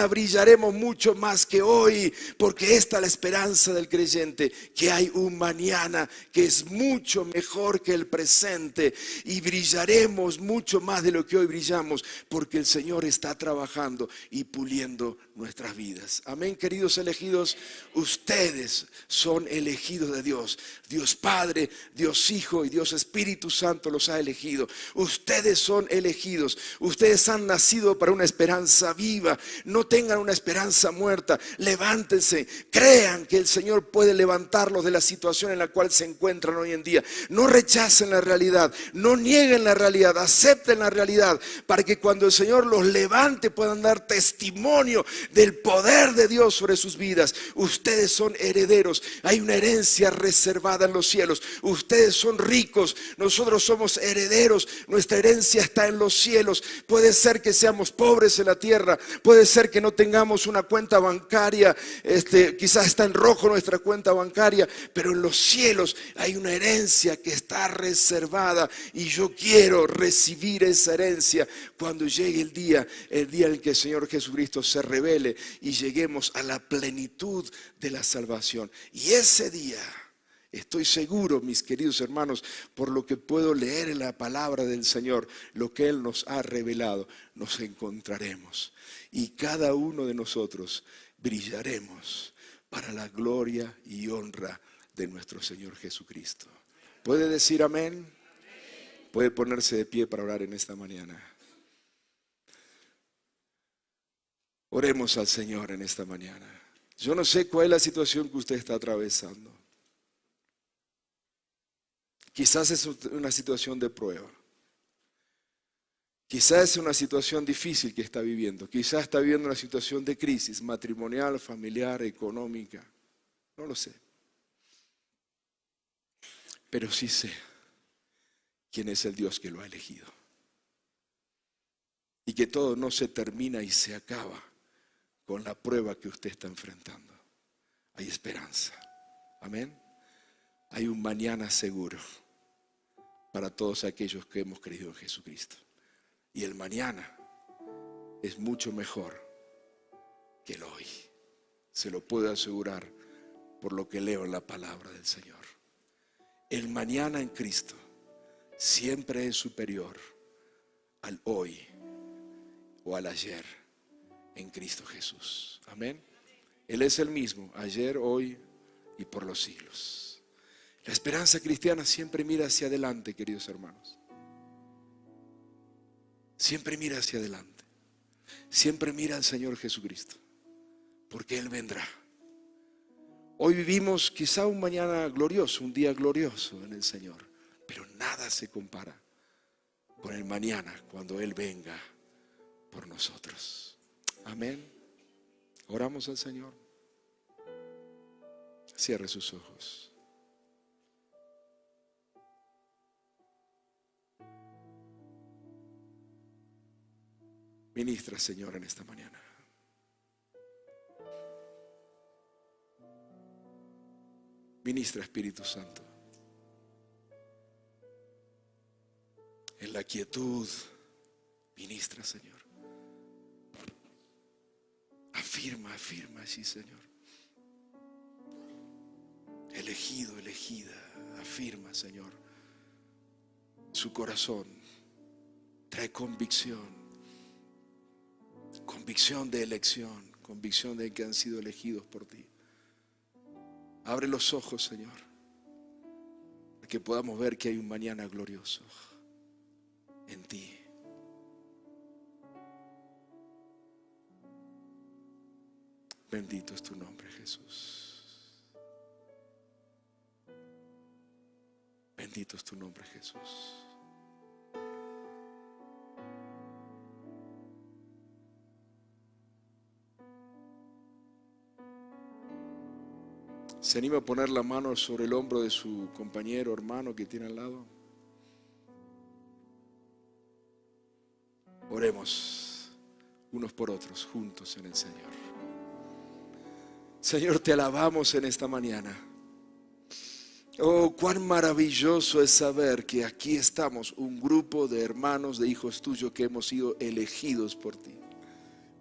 brillaremos mucho más que hoy, porque esta es la esperanza del creyente, que hay un mañana que es mucho mejor que el presente, y brillaremos mucho más de lo que hoy brillamos, porque el Señor está trabajando y puliendo nuestras vidas. Amén, queridos elegidos. Ustedes son elegidos de Dios. Dios Padre, Dios Hijo y Dios Espíritu Santo los ha elegido. Ustedes son elegidos. Ustedes han nacido para una esperanza viva. No tengan una esperanza muerta. Levántense, crean que el Señor puede levantarlos de la situación en la cual se encuentran hoy en día. No rechacen la realidad, no nieguen la realidad, acepten la realidad, para que cuando el Señor los levante puedan dar testimonio del poder de Dios sobre sus vidas. Ustedes son herederos. Hay una herencia reservada en los cielos. Ustedes son ricos, nosotros somos herederos. Nuestra herencia está en los cielos. Puede ser que seamos pobres en la tierra, puede ser que no tengamos una cuenta bancaria, quizás está en rojo nuestra cuenta bancaria, pero en los cielos hay una herencia que está reservada, y yo quiero recibir esa herencia cuando llegue el día en que el Señor Jesucristo se revele y lleguemos a la plenitud de la salvación. Y ese día, estoy seguro, mis queridos hermanos, por lo que puedo leer en la palabra del Señor, lo que Él nos ha revelado, nos encontraremos. Y cada uno de nosotros brillaremos para la gloria y honra de nuestro Señor Jesucristo. ¿Puede decir amén? Puede ponerse de pie para orar en esta mañana. Oremos al Señor en esta mañana. Yo no sé cuál es la situación que usted está atravesando. Quizás es una situación de prueba. Quizás es una situación difícil que está viviendo. Quizás está viviendo una situación de crisis matrimonial, familiar, económica. No lo sé. Pero sí sé quién es el Dios que lo ha elegido. Y que todo no se termina y se acaba con la prueba que usted está enfrentando. hay esperanza. Amén. Hay un mañana seguro para todos aquellos que hemos creído en Jesucristo. Y el mañana es mucho mejor que el hoy. Se lo puedo asegurar por lo que leo en la palabra del Señor. El mañana en Cristo siempre es superior al hoy o al ayer en Cristo Jesús. Amén. Él es el mismo, ayer, hoy y por los siglos. La esperanza cristiana siempre mira hacia adelante, queridos hermanos. Siempre mira hacia adelante. Siempre mira al Señor Jesucristo, porque Él vendrá. Hoy vivimos quizá un mañana glorioso, un día glorioso en el Señor, pero nada se compara con el mañana cuando Él venga por nosotros. Amén. Oramos al Señor. Cierre sus ojos. Ministra, Señor, en esta mañana. Ministra, Espíritu Santo. En la quietud, ministra, Señor. Afirma allí, Señor. Elegido, elegida, afirma, Señor. Su corazón trae convicción. Convicción de elección, convicción de que han sido elegidos por ti. Abre los ojos, Señor, para que podamos ver que hay un mañana glorioso en ti. Bendito es tu nombre, Jesús. Bendito es tu nombre, Jesús. ¿Se anima a poner la mano sobre el hombro de su compañero, hermano que tiene al lado? Oremos unos por otros, juntos en el Señor. Señor, te alabamos en esta mañana. Oh, cuán maravilloso es saber que aquí estamos, un grupo de hermanos, de hijos tuyos que hemos sido elegidos por ti.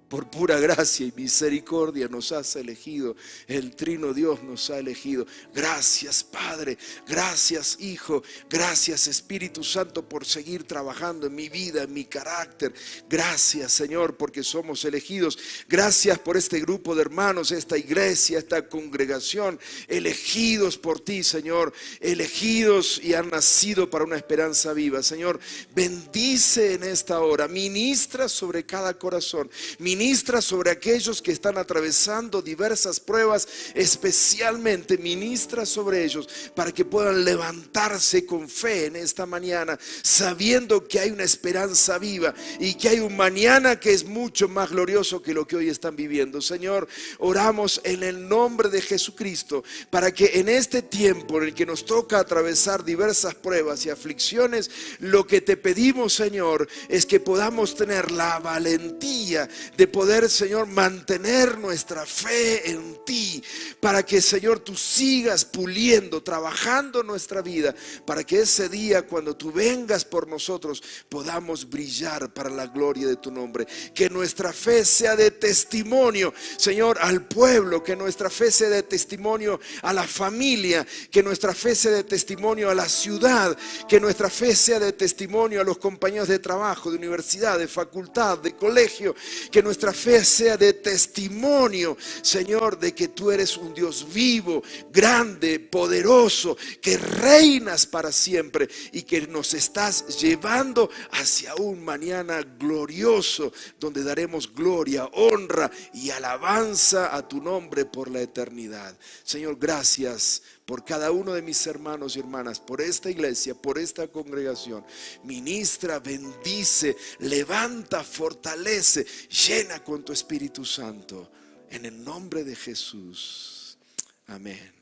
Por pura gracia y misericordia nos has elegido. El Trino Dios nos ha elegido. Gracias, Padre. Gracias, Hijo. Gracias, Espíritu Santo, por seguir trabajando en mi vida, en mi carácter. Gracias, Señor, porque somos elegidos. Gracias por este grupo de hermanos, esta iglesia, esta congregación. Elegidos por ti, Señor. Elegidos y han nacido para una esperanza viva. Señor, bendice en esta hora. Ministra sobre cada corazón. Ministra sobre aquellos que están atravesando diversas pruebas, especialmente ministra sobre ellos para que puedan levantarse con fe en esta mañana, sabiendo que hay una esperanza viva y que hay un mañana que es mucho más glorioso que lo que hoy están viviendo. Señor, oramos en el nombre de Jesucristo para que en este tiempo en el que nos toca atravesar diversas pruebas y aflicciones, lo que te pedimos, Señor, es que podamos tener la valentía de poder, Señor, mantener nuestra fe en ti, para que, Señor, tú sigas puliendo, trabajando nuestra vida, para que ese día cuando tú vengas por nosotros podamos brillar para la gloria de tu nombre. Que nuestra fe sea de testimonio, Señor, al pueblo, que nuestra fe sea de testimonio a la familia, que nuestra fe sea de testimonio a la ciudad, que nuestra fe sea de testimonio a los compañeros de trabajo, de universidad, de facultad, de colegio, que nuestra fe sea de testimonio, Señor, de que tú eres un Dios vivo, grande, poderoso, que reinas para siempre y que nos estás llevando hacia un mañana glorioso, donde daremos gloria, honra y alabanza a tu nombre por la eternidad. Señor, gracias por cada uno de mis hermanos y hermanas, por esta iglesia, por esta congregación. Ministra, bendice, levanta, fortalece, llena con tu Espíritu Santo. En el nombre de Jesús. Amén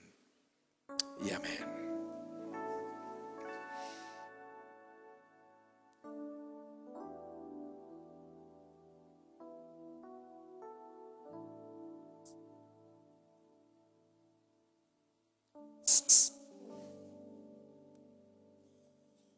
y amén.